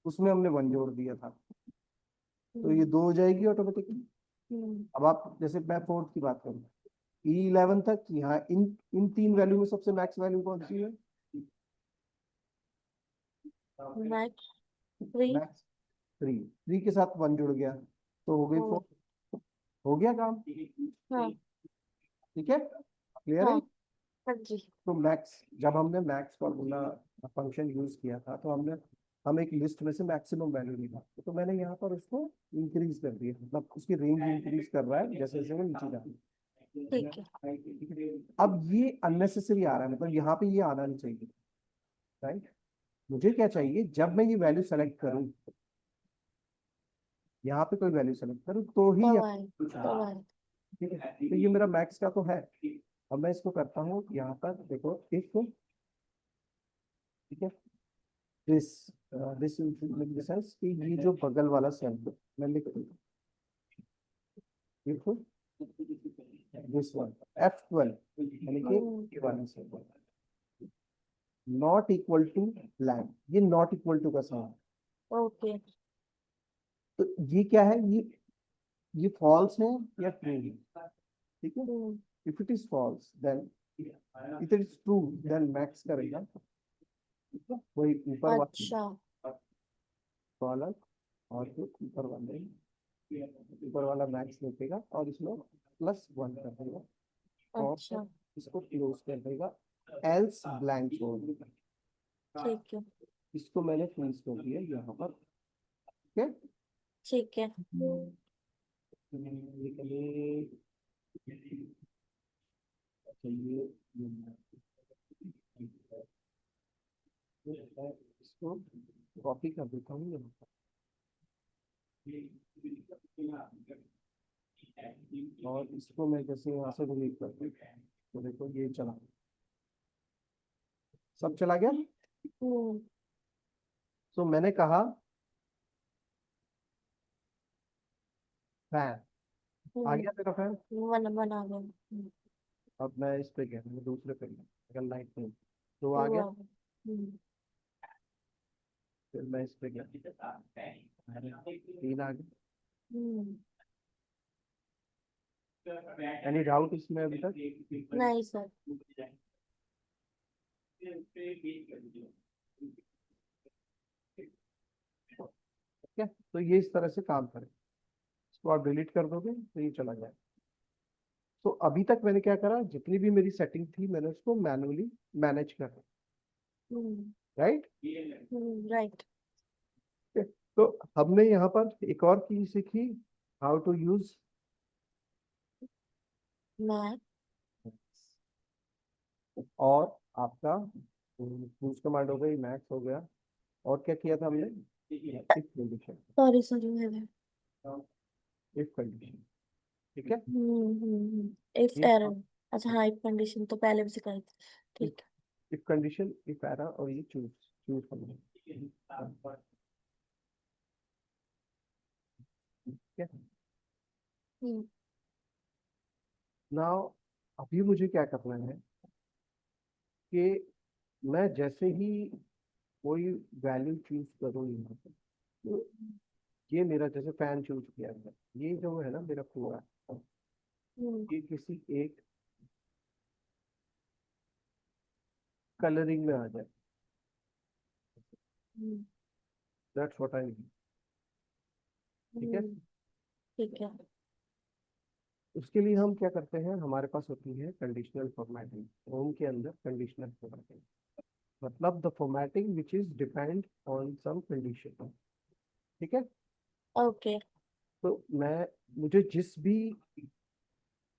उसमें हमने 1 जोड़ दिया था, तो ये हम्म 2 हो जाएगी ऑटोमेटिकली। हम्म, अब आप जैसे मैं फोर्थ की बात करूँ, E11 तक यहाँ इन इन 3 वैल्यू में सबसे मैक्स वैल्यू कौन सी है, मैक्स 3। मैक्स 3। 3 के साथ 1 जुड़ गया तो हो गई 4। हो गया काम, हाँ ठीक है, क्लियर है। हाँ हाँ जी। तो मैक्स, जब हमने मैक्स फॉर्मूला फंक्शन यूज किया था तो हम एक लिस्ट में से मैक्सिमम वैल्यू निकाला, तो मैंने यहाँ पर उसको इंक्रीज कर दिया, मतलब उसकी रेंज इंक्रीज कर रहा है जैसे जैसे वो नीचे जा ठीक है। रहा है। अब ये अननेसेसरी आ रहा है, मतलब यहाँ पे ये आना नहीं चाहिए, राइट। मुझे क्या चाहिए, जब मैं ये वैल्यू सेलेक्ट करूँ, यहाँ पे कोई वैल्यू सेलेक्ट करूँ तो ही तब आए, तब यहाँ, आए। ठीक है, तो ये मेरा मैक्स का तो है। अब मैं इसको करता हूँ यहाँ पर देखो, इफ, ठीक है, दिस दिस सेंस कि ये जो बगल वाला सेल मैं लिख दूँ, इफ दिस वन F12 यानी कि हम्म ये वाला cell not equal to blank, ये नॉट इक्वल टू का साइन, ओके। तो ये क्या है, ये फॉल्स है या ट्रू है, ठीक है। Hmm if it is false then, if it is true then max करेगा, ठीक है, वही ऊपर अच्छा। वाला, और फिर ऊपर वाला मैक्स लिखेगा और इसमें +1 कर देगा और फिर अच्छा इसको क्लोज कर देगा, एल्स ब्लैंक छोड़ देगा। ठीक है। इसको मैंने फ्रीज कर दिया यहाँ पर, ठीक है। ठीक है। ये करिए, अच्छा मैं इसको कॉपी कर देता हूँ यहाँ पर, और इसको मैं जैसे यहाँ से डिलीट कर दूँ तो देखो ये चला, सब चला गया। हम्म तो मैंने कहा फैन, आ हम्म गया मेरा फैन। बना गया। अब मैं इस पे गया, मैं दूसरे पे गया, अगर लाइट नहीं तो आ टू गया, आ गया। फिर मैं इस पे गया, 3 आ गया। हम्म एनी डाउट इसमें अभी तक, नहीं सर। ठीक है, तो ये इस तरह से काम करे, इसको आप डिलीट कर दोगे तो ये चला जाए। तो अभी तक मैंने क्या करा, जितनी भी मेरी सेटिंग थी मैंने उसको मैनुअली मैनेज कर, हम्म राइट। राइट। तो हमने यहाँ पर एक और चीज सीखी, हाउ टू यूज, मैं और आपका यूज कमांड हो गई, मैक्स हो गया, और क्या किया था हमने, इफ कंडीशन, सॉरी सॉरी मैं इफ कंडीशन, ठीक है। If error. अच्छा हाँ, इफ कंडीशन तो पहले भी सिखाई थी। इफ ठीक इफ कंडीशन, इफ एरर, और ये चूज चूज करना, ठीक है। है। नाउ अभी मुझे क्या करना है कि मैं जैसे ही कोई वैल्यू चूज करूँ यहाँ पे, तो ये मेरा जैसे फैन चूज किया है, ये जो है ना मेरा पूरा, ये किसी एक कलरिंग में आ जाए, दैट्स व्हाट आई मीन। ठीक है, ठीक है। उसके लिए हम क्या करते हैं, हमारे पास होती है कंडीशनल फॉर्मेटिंग। होम के अंदर कंडीशनल फॉर्मेटिंग मतलब the formatting which is depend on some condition. ठीक है, ओके। तो मुझे जिस भी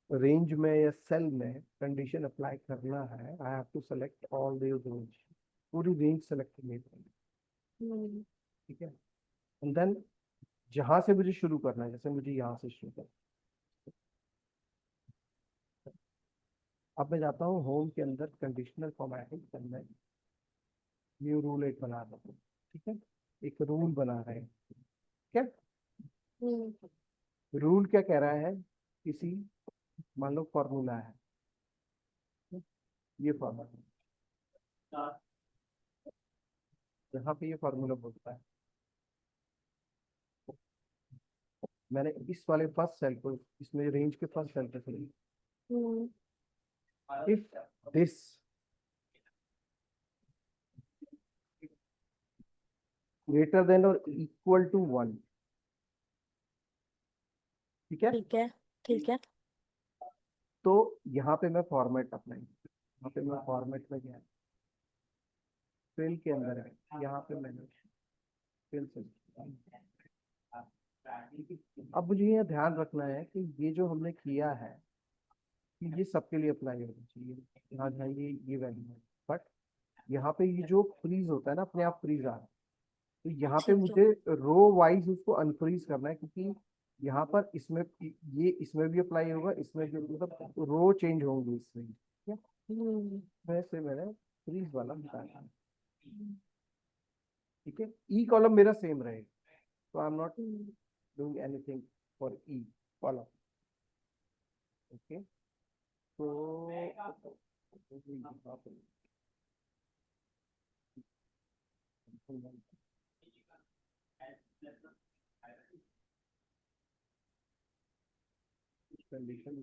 रेंज में या सेल में कंडीशन अप्लाई करना है, I have to select all the range, पूरी रेंज सेलेक्ट करनी पड़ेगी। ठीक है, एंड देन जहां से मुझे शुरू करना है, जैसे मुझे यहाँ से शुरू करना है, अब मैं जाता हूँ होम के अंदर कंडीशनल फॉर्मेटिंग करना है। न्यू रूल एक बना रहा हूँ। ठीक है, एक रूल बना रहे हैं। ठीक है, रूल क्या कह रहा है, किसी, मान लो फॉर्मूला है, ये फॉर्मूला, यहाँ पे ये फॉर्मूला बोलता है, मैंने इस वाले फर्स्ट सेल को, इसमें रेंज के फर्स्ट सेल पे select, if this greater than और इक्वल टू 1। ठीक है, ठीक है। ठीक है। तो यहाँ पे मैं फॉर्मेट अप्लाई, यहाँ पे मैं फॉर्मेट में गया, फिल के अंदर है, यहाँ पे मैंने फिल से, अब मुझे ये ध्यान रखना है कि ये जो हमने किया है कि ये सबके लिए अप्लाई होना चाहिए। यहाँ जहाँ ये वैल्यू है, बट यहाँ पे ये जो फ्रीज होता है ना, अपने आप फ्रीज आ रहा है, तो यहाँ पे ठीक है। मुझे रो वाइज उसको अनफ्रीज करना है, क्योंकि यहाँ पर इसमें ये इसमें भी अप्लाई होगा, इसमें भी, मतलब रो चेंज होंगे इसमें। ठीक है, वैसे मैंने फ्रीज वाला बताया। ठीक है, ई कॉलम मेरा सेम रहेगा, तो I am not doing anything for E column. Okay, तो कंडीशन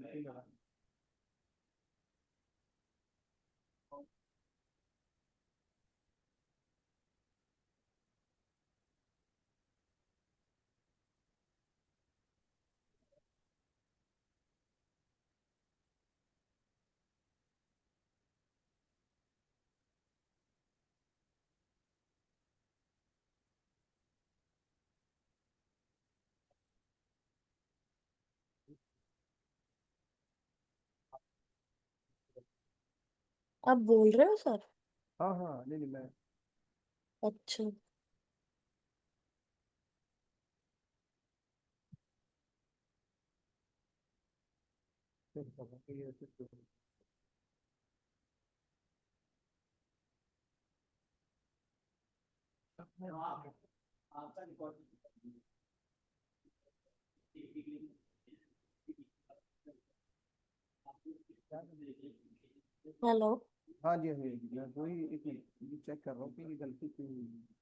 आप बोल रहे हो सर? हाँ हाँ, नहीं नहीं, मैं अच्छा। फिर कहूँ कि ये सिर्फ हेलो। हाँ जी, हाँ जी, मैं वही एक ये चेक कर रहा हूँ कि ये गलती क्यों हुई है।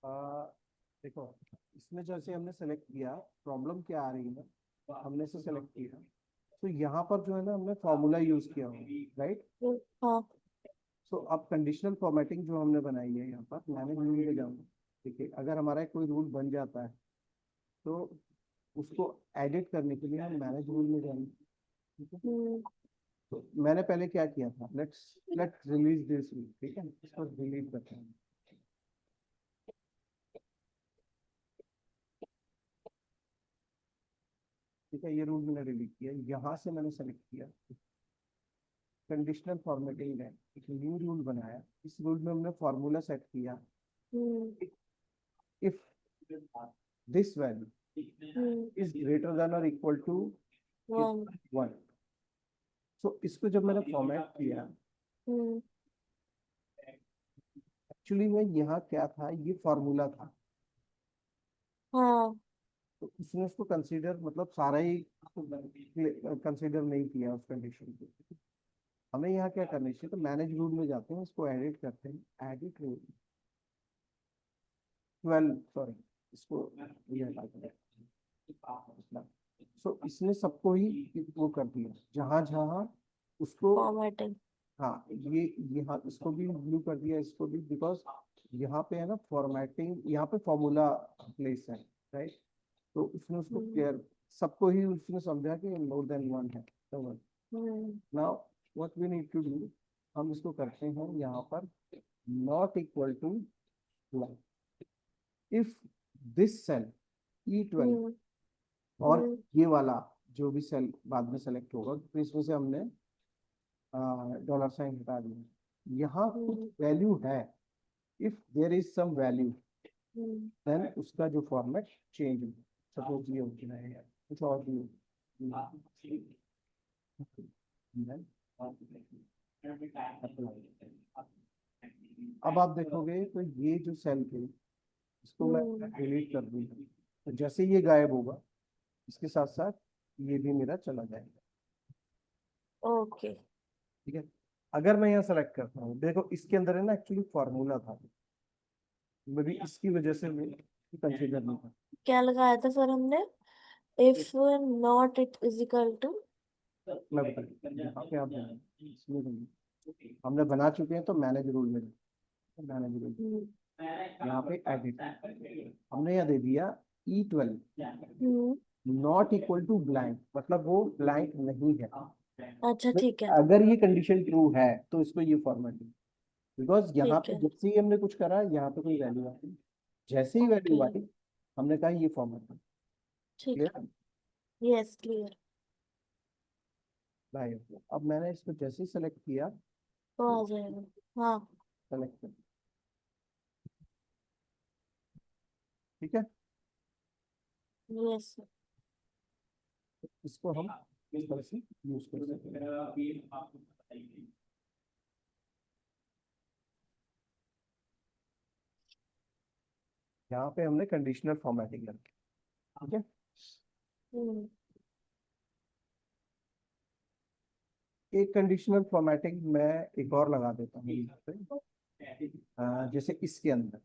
देखो, इसमें जैसे हमने सेलेक्ट किया, प्रॉब्लम क्या आ रही है ना, हमने इसे सेलेक्ट किया, तो यहाँ पर जो है ना हमने फॉर्मूला यूज किया होगा, राइट। हाँ। सो अब कंडीशनल फॉर्मेटिंग जो हमने बनाई है यहाँ पर, मैंने रूल में जाऊंगा। देखिए, अगर हमारा कोई रूल बन जाता है तो उसको एडिट करने के लिए हम मैनेज रूल में जाएंगे, ठीक है। तो मैंने पहले क्या किया था, लेट्स रिलीज दिस रूल, ठीक है, इसको डिलीट करते हैं। ठीक है, ये रूल मैंने डिलीट किया, यहाँ से मैंने सेलेक्ट किया कंडीशनल फॉर्मेटिंग है, एक न्यू रूल बनाया। इस रूल में हमने फॉर्मूला सेट किया, if this value is greater than और इक्वल टू 1। सो इसको जब मैंने फॉर्मेट किया, एक्चुअली में यहाँ क्या था, ये फॉर्मूला था, हाँ। तो उसने उसको कंसीडर, मतलब सारा ही कंसीडर नहीं किया उस कंडीशन को। हमें यहाँ क्या करना चाहिए, तो मैनेज रूल में जाते हैं, इसको एडिट करते हैं, एडिट रूल 12, सॉरी, इसको ये हटा दें। सो इसने सबको ही वो कर दिया, जहां जहां उसको, फॉर्मेटिंग। हाँ, ये यहाँ इसको भी ब्लू कर दिया, इसको भी, बिकॉज यहाँ पे है ना फॉर्मेटिंग, यहाँ पे फॉर्मूला प्लेस है, राइट। तो उसने उसको केयर, सबको ही उसने समझा कि मोर देन वन है, तो one. Now what we need to do, हम इसको करते हैं यहाँ पर not equal to one, if this cell E12 और ये वाला जो भी सेल बाद में सेलेक्ट होगा, तो इसमें से हमने डॉलर साइन हटा दिया, यहाँ कुछ वैल्यू है, if there is some value, then उसका जो फॉर्मेट चेंज हो, सपोज ये हो गया है, कुछ और भी अब आप देखोगे तो ये जो सेल थे, इसको मैं डिलीट कर दूंगा, तो जैसे ये गायब होगा, इसके साथ साथ ये भी मेरा चला जाएगा, ओके। ठीक है। अगर मैं यहाँ सेलेक्ट करता हूँ, देखो इसके अंदर है ना एक्चुअली फॉर्मूला था, मे भी इसकी वजह से मैं कंसीडर नहीं था। क्या लगाया था सर हमने? If not it is equal to. मैं बता यहाँ पे आप इसमें हमने बना चुके हैं, तो मैनेज रूल में, मैनेज रूल यहाँ पे एडिट, हमने यहाँ दे दिया E12 not equal to blank, मतलब वो ब्लैंक नहीं है। अच्छा, ठीक है। अगर ये कंडीशन ट्रू है तो इसको ये फॉर्मेट, बिकॉज यहाँ ठीक पे है। जैसे ही हमने कुछ करा, यहाँ पे कोई वैल्यू आई, जैसे ही ओके। वैल्यू आई, हमने कहा ये फॉर्मेट, ठीक क्लियर। है। Yes, clear. भाई, अब मैंने इसको जैसे ही सेलेक्ट किया, तो आ जाएगा। हाँ। सेलेक्ट कर, ठीक है। यस। इसको हम इस तरह से यूज कर सकते हैं। यहाँ पे हमने कंडीशनल फॉर्मेटिंग कर, ठीक है। एक कंडीशनल फॉर्मेटिंग मैं एक और लगा देता हूँ यहाँ पे, जैसे इसके अंदर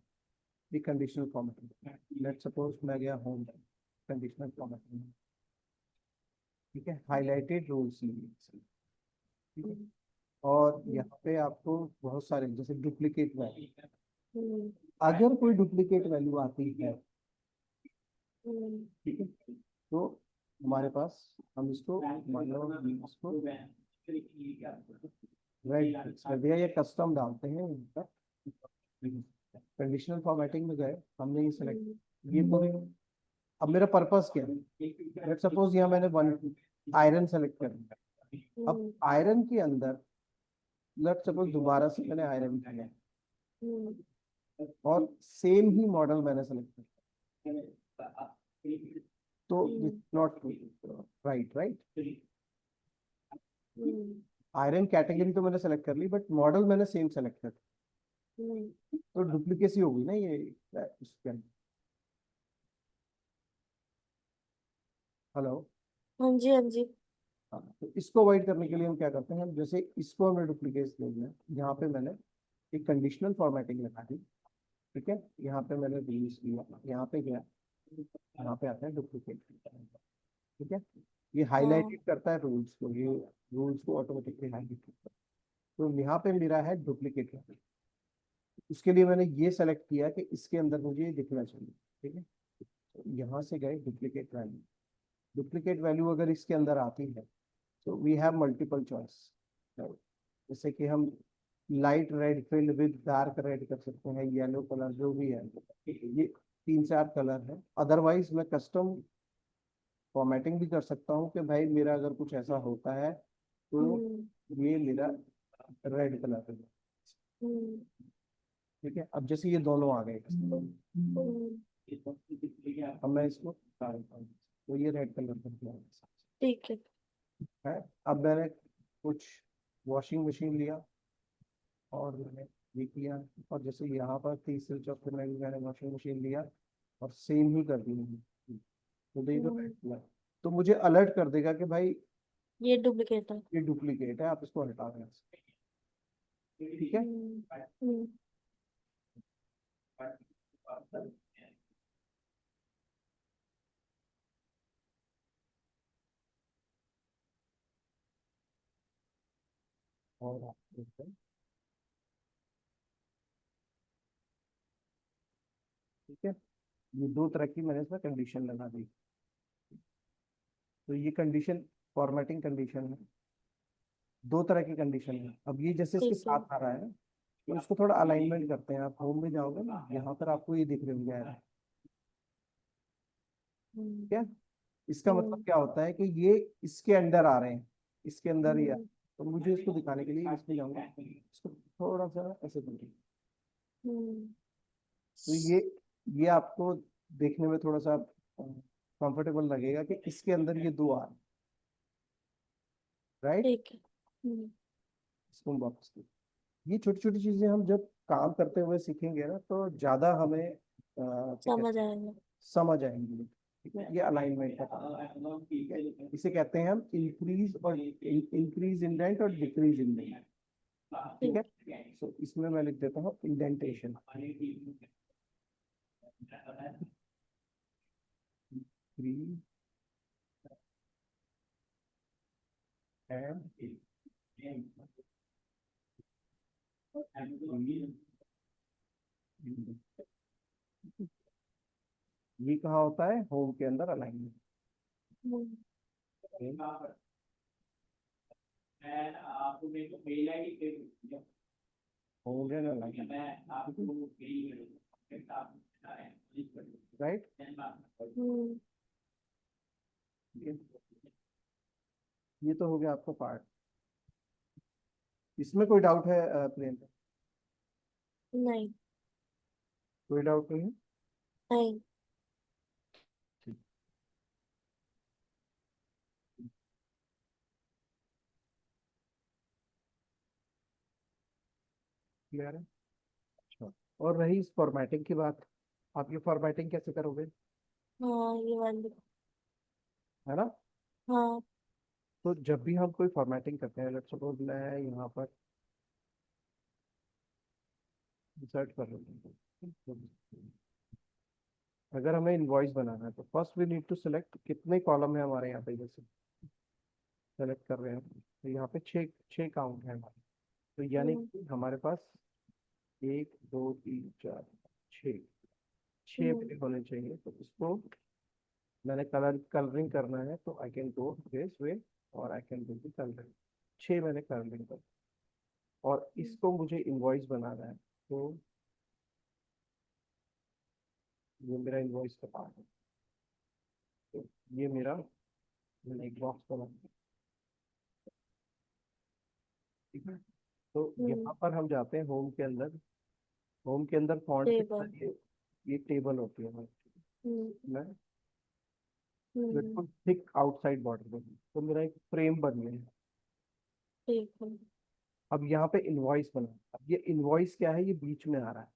एक कंडीशनल फॉर्मेटिंग, लेट सपोज मैं गया होम, कंडीशनल फॉर्मेटिंग, ठीक है, हाईलाइटेड रूल्स लिए, ठीक है। और यहाँ पे आपको बहुत सारे, जैसे डुप्लीकेट वैल्यू, अगर कोई डुप्लीकेट वैल्यू आती है, ठीक है, तो हमारे पास, हम इसको मान लो इसको राइट कर दिया, या कस्टम डालते हैं, कंडीशनल फॉर्मेटिंग में गए, हमने ये सेलेक्ट, ये पूरी, अब मेरा पर्पस क्या है, लेट सपोज यहाँ मैंने वन आयरन सेलेक्ट कर दिया, अब आयरन के अंदर लेट सपोज दोबारा से मैंने आयरन किया, और सेम ही मॉडल मैंने सेलेक्ट किया, तो not right, right. Iron category तो मैंने सेलेक्ट कर ली, बट मॉडल मैंने सेम सेलेक्ट कर, तो डुप्लीकेसी होगी ना ये इसके अंदर। हेलो। हाँ जी, हाँ जी। हाँ, तो इसको अवॉइड करने के लिए हम क्या करते हैं, जैसे इसको हमने डुप्लीकेट ले लिया, यहाँ पे मैंने एक कंडीशनल फॉर्मेटिंग लगा दी, ठीक है, यहाँ पे मैंने रिलीज किया, यहाँ पे गया, यहाँ पे आता है डुप्लीकेट। ठीक है, ये हाँ। हाईलाइटेड करता है रूल्स को, ये रूल्स को ऑटोमेटिकली हाईलाइट करता है। तो यहाँ पे मेरा है डुप्लीकेट, उसके लिए मैंने ये सेलेक्ट किया कि इसके अंदर मुझे ये दिखना चाहिए। ठीक है, तो यहाँ से गए डुप्लीकेट वैल्यू, डुप्लीकेट वैल्यू अगर इसके अंदर आती है तो वी हैव मल्टीपल चॉइस। जैसे कि हम light red filled with dark red कर सकते हैं, येलो कलर जो भी है, ये 3-4 कलर है। अदरवाइज मैं कस्टम फॉर्मेटिंग भी कर सकता हूँ कि भाई मेरा अगर कुछ ऐसा होता है तो ये मेरा रेड कलर है। ठीक है, अब जैसे ये दोनों आ गए, अब मैं इसको हटा देता हूँ, तो ये रेड कलर कर दिया ठीक है। है। अब मैंने कुछ वॉशिंग मशीन लिया और मैंने ये किया, और जैसे यहाँ पर तीसरे चौथे में भी मैंने वॉशिंग मशीन लिया और सेम ही कर दी मैंने। तो देखो हम्म, रेड कलर, तो मुझे अलर्ट कर देगा कि भाई ये डुप्लीकेट है। ये डुप्लीकेट है, आप इसको हटा दें। ठीक है, हम्म। हम्म। और आप देखते हैं, ठीक है, ये दो तरह की मैंने इसमें कंडीशन लगा दी। तो ये कंडीशन फॉर्मेटिंग कंडीशन है, दो तरह की कंडीशन है। अब ये जैसे इसके ठीक है। साथ आ रहा है ना, तो इसको थोड़ा अलाइनमेंट करते हैं। आप होम में जाओगे ना, यहाँ पर आपको ये दिख रहे होंगे, हम्म। ठीक है। इसका मतलब हम्म। क्या होता है कि ये इसके अंदर आ रहे हैं, इसके अंदर ही आ। हम्म। तो मुझे इसको दिखाने के लिए इसमें जाऊंगा, इसको थोड़ा सा ऐसे करूंगा, हम्म। तो ये आपको देखने में थोड़ा सा कंफर्टेबल लगेगा कि इसके अंदर ये दो आ रहे हैं, राइट। ठीक है। इसको बॉक्स, ये छोटी छोटी चीजें हम जब काम करते हुए सीखेंगे ना तो ज्यादा हमें क्या समझ कहते हैं, आएगा। समझ आएंगी। ठीक है, ये अलाइनमेंट का काम है। ठीक है, इसे कहते हैं हम इंक्रीज और इंक्रीज इंडेंट और डिक्रीज इंडेंट। ठीक ठीक। है, सो इसमें मैं लिख देता हूँ इंडेंटेशन, इंक्रीज एंड ये कहाँ होता है, होम के अंदर alignment. Hmm. Home and alignment, right. Hmm. ये तो हो गया आपका पार्ट। इसमें कोई डाउट है प्रियंका? नहीं। कोई डाउट नहीं है? नहीं। ठीक, क्लियर है। अच्छा, और रही इस फॉर्मेटिंग की बात, आप ये फॉर्मेटिंग कैसे करोगे, हाँ, ये वाली। है ना। हाँ। तो जब भी हम कोई फॉर्मेटिंग करते हैं, लेट्स सपोज मैं यहाँ पर इंसर्ट कर रहा हूँ, अगर हमें इनवॉइस बनाना है तो first we need to select कितने कॉलम है हमारे यहाँ पे, जैसे सेलेक्ट कर रहे हैं तो यहाँ पे छः छः काउंट है हमारे। तो यानी हम्म। कि हमारे पास 1 2 3 4 छः, छः हम्म। पे होने चाहिए। तो इसको मैंने कलरिंग करना है तो I can go this way और I can do the colouring. छः मैंने कलरिंग कर, और इसको मुझे इनवॉइस बनाना है, तो ये मेरा इनवॉइस का पार्ट है। तो ये मेरा, मैंने एक बॉक्स बना दिया, ठीक है। तो हम्म। यहाँ पर हम जाते हैं होम के अंदर, होम के अंदर फॉन्ट के टेबल। अंदर ये टेबल होती है हमारी। हम्म। मैं हम्म। बिल्कुल थिक आउटसाइड बॉर्डर में, तो मेरा एक फ्रेम बन गया है। ठीक है। अब यहाँ पे इनवॉइस बना, अब ये इनवॉइस क्या है, ये बीच में आ रहा है।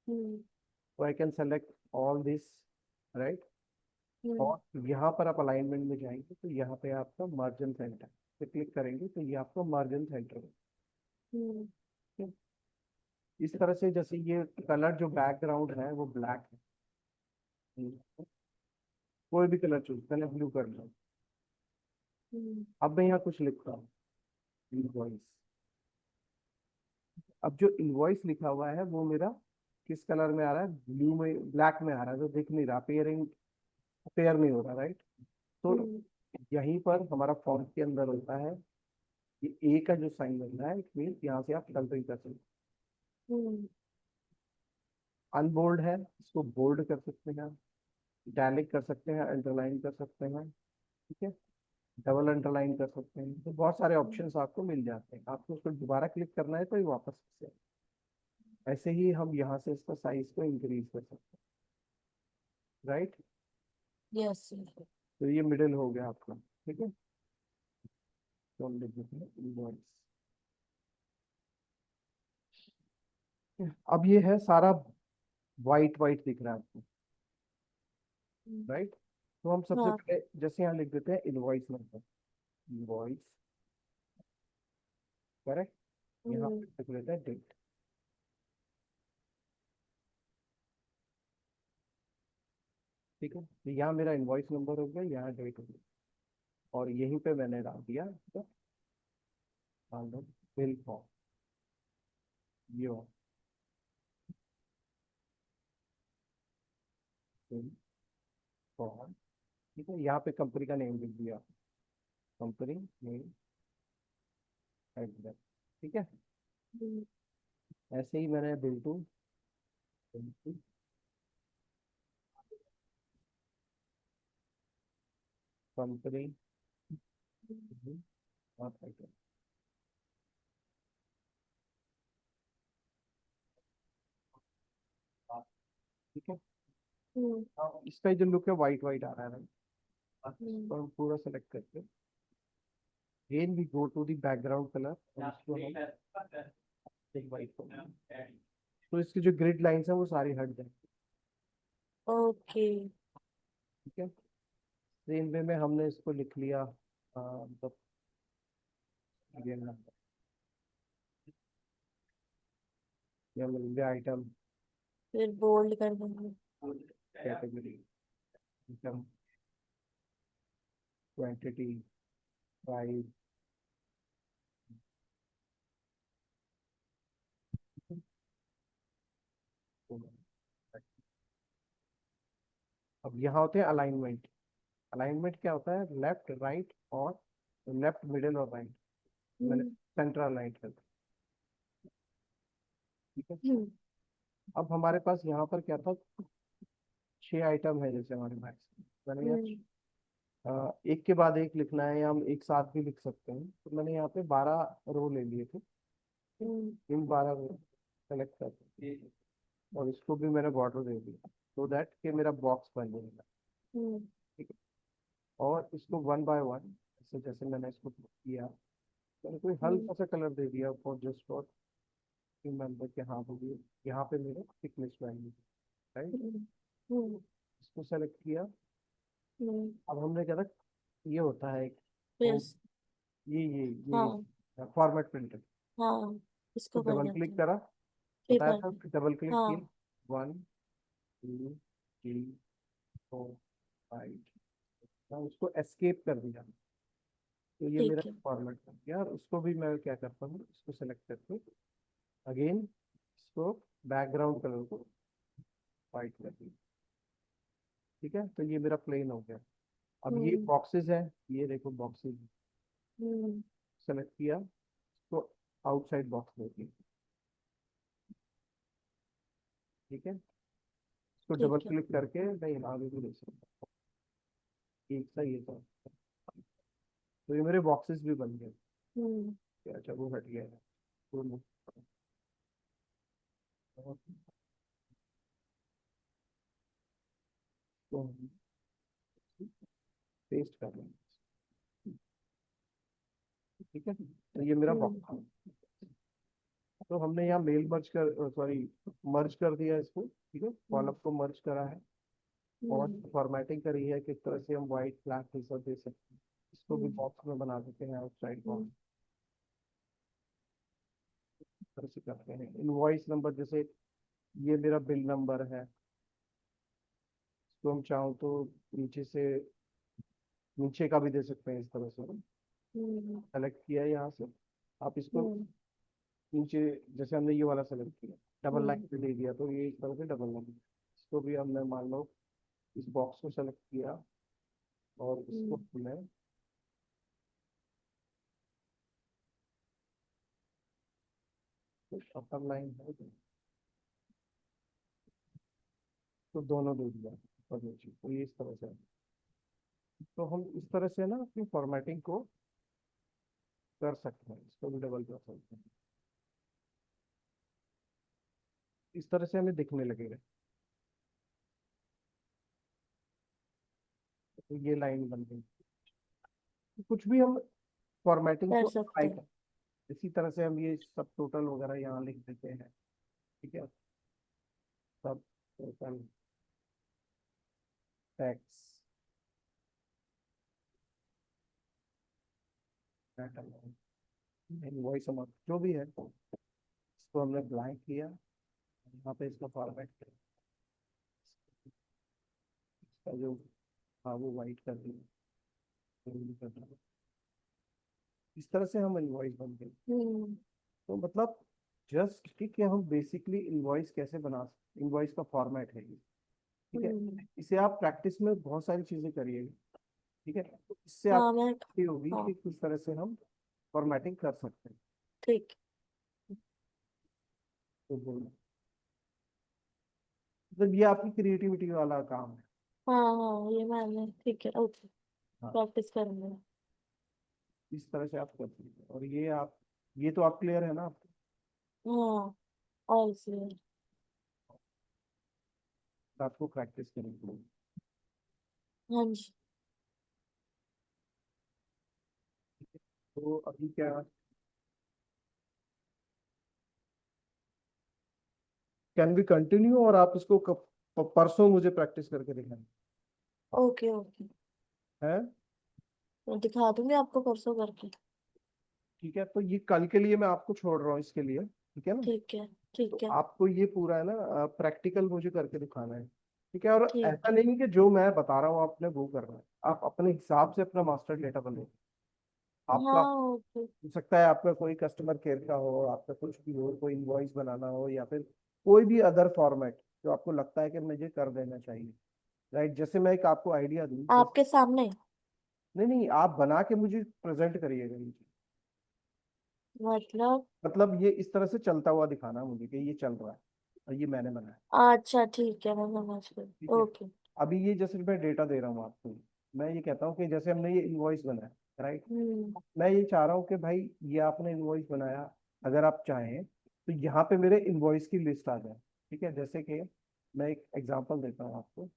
हम्म। तो I can select all this, right. Hmm. और यहाँ पर आप अलाइनमेंट में जाएंगे तो यहाँ पे आपका मार्जिन सेंटर पे क्लिक करेंगे तो ये आपका मार्जिन सेंटर है। हम्म। ठीक है? इस तरह से जैसे ये कलर जो बैकग्राउंड है वो ब्लैक है, कोई भी कलर चूज मैंने ब्लू कर लिया। हम्म, अब मैं यहाँ कुछ लिखता हूँ, इनवॉइस। अब जो इनवॉइस लिखा हुआ है वो मेरा किस कलर में आ रहा है, ब्लू में, ब्लैक में आ रहा है, तो दिख नहीं रहा, पेयरिंग पेयर नहीं हो रहा, राइट। तो हम्म, यहीं पर हमारा फॉर्म के अंदर होता है, ये ए का जो साइन बन रहा है, इट मीन यहाँ से आप कलरिंग कर सकते हैं। हम्म, अनबोल्ड है, इसको बोल्ड कर सकते हैं, इटैलिक कर सकते हैं, अंडरलाइन कर सकते हैं, ठीक है, डबल अंडरलाइन कर सकते हैं। तो बहुत सारे ऑप्शंस आपको मिल जाते हैं, आपको उसको दोबारा क्लिक करना है तो ये वापस से, ऐसे ही हम यहाँ से इसका साइज को इंक्रीज कर सकते हैं, राइट। यस। तो ये मिडिल हो गया आपका, ठीक है। तो हम लिख देते हैं invoice। अब ये है सारा वाइट वाइट दिख रहा है आपको, राइट। तो हम सबसे हाँ। पहले जैसे यहाँ लिख देते हैं इनवॉइस नंबर, इनवॉइस, करेक्ट। यहाँ हम्म, पे लिख लेते हैं डेट, ठीक है। तो यहाँ मेरा इनवॉइस नंबर हो गया, यहाँ डेट हो गया, और यहीं पे मैंने डाल दिया तो डाल दो बिल फॉर्म, ये बिल फॉर्म, ठीक है। यहाँ पे कंपनी का नेम लिख दिया, कंपनी नेम एड्रेस, ठीक है। हम्म, ऐसे ही मैंने बिल टू कंपनी, और item, ठीक है। हम्म, इसका जो लुक है वाइट वाइट आ रहा है, हम्म, तो हम पूरा सेलेक्ट करके again we go to the background color और इसको हम एक वाइट को, तो इसकी जो ग्रिड लाइंस है वो सारी हट जाए, ओके। ठीक है। सेम वे में हमने इसको लिख लिया, मतलब ये मिल गया आइटम, फिर बोल्ड कर देंगे। Category, item, quantity, price. अब यहाँ होते हैं अलाइनमेंट। अलाइनमेंट क्या होता है, लेफ्ट राइट और लेफ्ट मिडिल और राइट, मैंने हम्म, सेंटर अलाइन कर दिया, ठीक है। हम्म, अब हमारे पास यहाँ पर क्या था, 6 आइटम है जैसे हमारे पास, मैंने यहाँ हम्म, एक के बाद एक लिखना है या हम एक साथ भी लिख सकते हैं, तो मैंने यहाँ पे 12 रो ले लिए थे, हम्म, इन 12 रो सेलेक्ट कर, और इसको भी मैंने बॉर्डर दे दिया, सो दैट कि मेरा बॉक्स बन जाएगा, हम्म, ठीक है। और इसको वन बाय वन, जैसे जैसे मैंने इसको किया, मैंने कोई हम्म, हल्का सा कलर दे दिया फॉर जस्ट फॉर रिमेम्बर कि हाँ होगी, यहाँ पे मेरे थिकनेस वैल्यू, राइट। हम्म, हम्म, इसको सेलेक्ट किया। हम्म, अब हमने क्या था, ये होता है एक, फिर तो हाँ, ये फॉर्मेट प्रिंटर, हाँ, तो इसको कर डबल देते क्लिक हैं। करा, फिर बताया था, करते हैं। डबल क्लिक किया, हाँ। 1 2 3 4 5, उसको एस्केप कर दिया, तो ये मेरा ठीक है। फॉर्मेट बन गया। और उसको भी मैं क्या करता हूँ, इसको सेलेक्ट करके अगेन इसको बैकग्राउंड कलर को वाइट कर दिया, ठीक है। तो ये मेरा प्लेन हो गया। अब ये हम्म, बॉक्सेस है, ये देखो बॉक्सेस, हम्म, सेलेक्ट किया, तो आउटसाइड बॉक्स में दिया, ठीक है। इसको डबल ठीक है। क्लिक करके मैं आगे भी ले सकता हूँ, एक सा ये था, तो ये मेरे बॉक्सेस भी बन गए। हम्म, अच्छा वो हट गया है, तो पेस्ट कर लेंगे, ठीक है। तो ये मेरा हम्म, बॉक्स, तो हमने यहाँ मेल मर्ज कर, सॉरी, मर्ज कर दिया इसको, ठीक है, कॉलम हम्म, को मर्ज करा है, और हम्म, फॉर्मेटिंग करी है किस तरह से हम व्हाइट ब्लैक ये सब दे सकते हैं, इसको भी हम्म, बॉक्स में बना देते हैं आउटसाइड बॉक्स, हम्म, तरह से करते हैं। इनवॉइस नंबर, जैसे ये मेरा बिल नंबर है, तो हम चाहो तो नीचे से नीचे का भी दे सकते हैं, इस तरह से हम्म सेलेक्ट किया है यहाँ से, आप इसको हम्म नीचे, जैसे हमने ये वाला सेलेक्ट किया, डबल हम्म लाइन पे दे दिया, तो ये इस तरह से डबल लाइन, इसको भी हमने मान लो इस बॉक्स को सेलेक्ट किया और इसको हम्म हमने अपर लाइन है तो दोनों दे दिया और नीचे, तो ये इस तरह से है। तो हम इस तरह से ना अपनी फॉर्मेटिंग को कर सकते हैं, इसको भी डबल कर सकते हैं, इस तरह से हमें दिखने लगेगा। तो ये लाइन बन गई, कुछ भी हम फॉर्मेटिंग कर को सकते अप्लाई हैं। कर, इसी तरह से हम ये सब टोटल वगैरह यहाँ लिख देते हैं, ठीक है, सब टोटल टैक्स इनवॉइस अमाउंट जो भी है, इसको हमने ब्लैंक किया, यहाँ पे इसका फॉर्मेट किया, इसका जो हाँ वो वाइट कर दिया, कर दिया। इस तरह से हम इनवॉइस बन गए। हम्म तो मतलब जस्ट कि हम बेसिकली इनवॉइस कैसे बना, इनवॉइस का फॉर्मेट है ये, ठीक है। हम्म इसे आप प्रैक्टिस में बहुत सारी चीजें करिएगा, ठीक है, तो इससे हाँ आपको मैं ये होगी हाँ कि किस तरह से हम फॉर्मेटिंग कर सकते हैं। ठीक। तो बोलना मतलब ये आपकी क्रिएटिविटी वाला काम है। हाँ हाँ ये मैंने ठीक है ओके। हाँ, प्रैक्टिस करूंगा। इस तरह से आप कर सकते हैं, और ये आप, ये तो आप क्लियर है ना आपको, हाँ और इसलिए तो आपको प्रैक्टिस करनी पड़ेगी। हाँ जी। तो अभी क्या, कैन बी कंटिन्यू, और आप इसको परसों मुझे प्रैक्टिस करके दिखाएं, ओके ओके। है, मैं दिखा दूंगी आपको परसों करके। ठीक है। तो ये कल के लिए मैं आपको छोड़ रहा हूँ इसके लिए, ठीक है ना। ठीक है तो ठीक है आपको ये पूरा है ना प्रैक्टिकल मुझे करके दिखाना है, ठीक है। और ठीक ऐसा है। नहीं कि जो मैं बता रहा हूँ आपने वो करना है, आप अपने हिसाब से अपना मास्टर डेटा बनाओ। आपका हाँ ओके। हो सकता है आपका कोई कस्टमर केयर का हो, आपका कुछ भी हो, कोई इनवॉइस बनाना हो, या फिर कोई भी अदर फॉर्मेट जो आपको लगता है कि मुझे कर देना चाहिए, राइट। जैसे मैं एक आपको आइडिया दूं, जैसे आपके सामने। नहीं नहीं, आप बना के मुझे प्रेजेंट करिएगा ये चीज। मतलब मतलब ये इस तरह से चलता हुआ दिखाना मुझे कि ये चल रहा है और ये मैंने बनाया, अच्छा ठीक है मैं समझ गई। ठीक है। ओके। अभी ये जैसे मैं डेटा दे रहा हूँ आपको, मैं ये कहता हूँ कि जैसे हमने ये इनवॉइस बनाया, राइट, हम्म मैं ये चाह रहा हूँ कि भाई ये आपने इनवॉइस बनाया, अगर आप चाहें तो यहाँ पे मेरे इनवॉइस की लिस्ट आ जाए, ठीक है। जैसे कि मैं एक एग्जांपल देता हूँ आपको,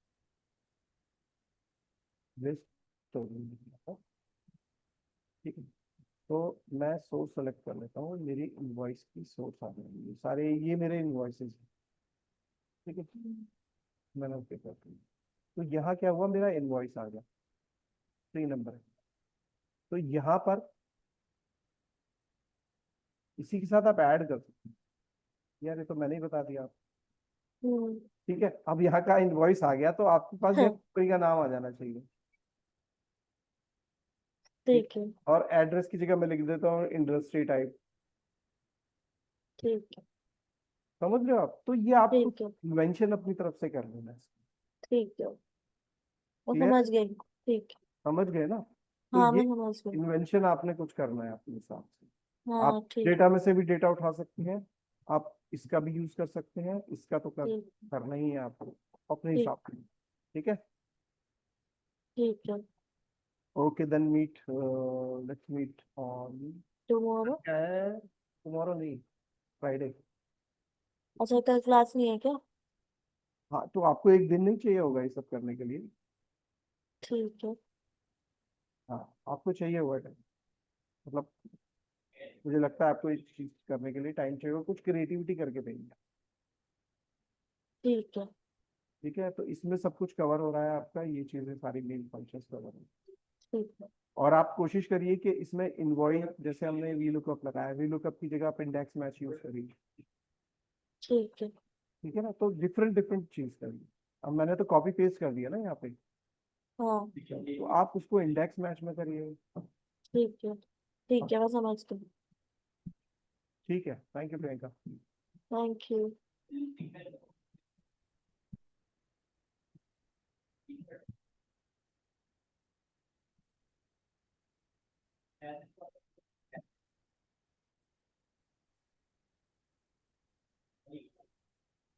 लिस्ट, ठीक है। तो मैं सोर्स सेलेक्ट कर लेता हूँ, मेरी इनवॉइस की सोर्स आ जाएगी, सारे ये मेरे इनवॉइसेस, ठीक है। मैंने ओके कर दिया, तो यहाँ क्या हुआ, मेरा इनवॉइस आ गया, 3 नंबर है। तो यहाँ पर इसी के साथ आप ऐड कर सकते हैं, यार ये तो मैंने ही बता दिया आप, हम्म ठीक है। अब यहाँ का इनवॉइस आ गया, तो आपके पास यहाँ कंपनी का नाम आ जाना चाहिए, ठीक। ठीक है और एड्रेस की जगह मैं लिख देता हूँ इंडस्ट्री टाइप, ठीक है समझ रहे हो आप। तो ये आपको ठीक है मेंशन अपनी तरफ से कर लेना है, ठीक है। मैं क्लियर, समझ गई ठीक है। समझ गए ना। तो हाँ ये मैं समझ गई। इन्वेंशन आपने कुछ करना है अपने हिसाब से, आप हाँ ठीक डेटा में से भी डेटा उठा सकते हैं, आप इसका भी यूज कर सकते हैं, इसका तो ठीक करना ही है आपको अपने ठीक हिसाब से, ठीक है। ठीक है। Okay then meet, let's meet on, tomorrow. क्या है, टुमारो नहीं, फ्राइडे। अच्छा कल क्लास नहीं है क्या? हाँ, तो आपको एक दिन नहीं चाहिए होगा ये सब करने के लिए, ठीक है हाँ आपको चाहिए होगा टाइम, मतलब मुझे लगता है आपको इस चीज करने के लिए टाइम चाहिए होगा, कुछ क्रिएटिविटी करके देंगे, ठीक है ठीक है। तो इसमें सब कुछ कवर हो रहा है आपका, ये चीजें सारी मेन फंक्शंस कवर हो, ठीक है। और आप कोशिश करिए कि इसमें इनवॉइस, जैसे हमने वी लुकअप लगाया, वी लुकअप की जगह आप इंडेक्स मैच यूज करिए। ठीक है। ठीक है ना, तो डिफरेंट डिफरेंट चीज करिए। अब मैंने तो कॉपी पेस्ट कर दिया ना यहाँ पे, हाँ तो आप उसको इंडेक्स मैच में करिए। ठीक है मैं समझ गई। ठीक है, thank you Priyanka. Thank you.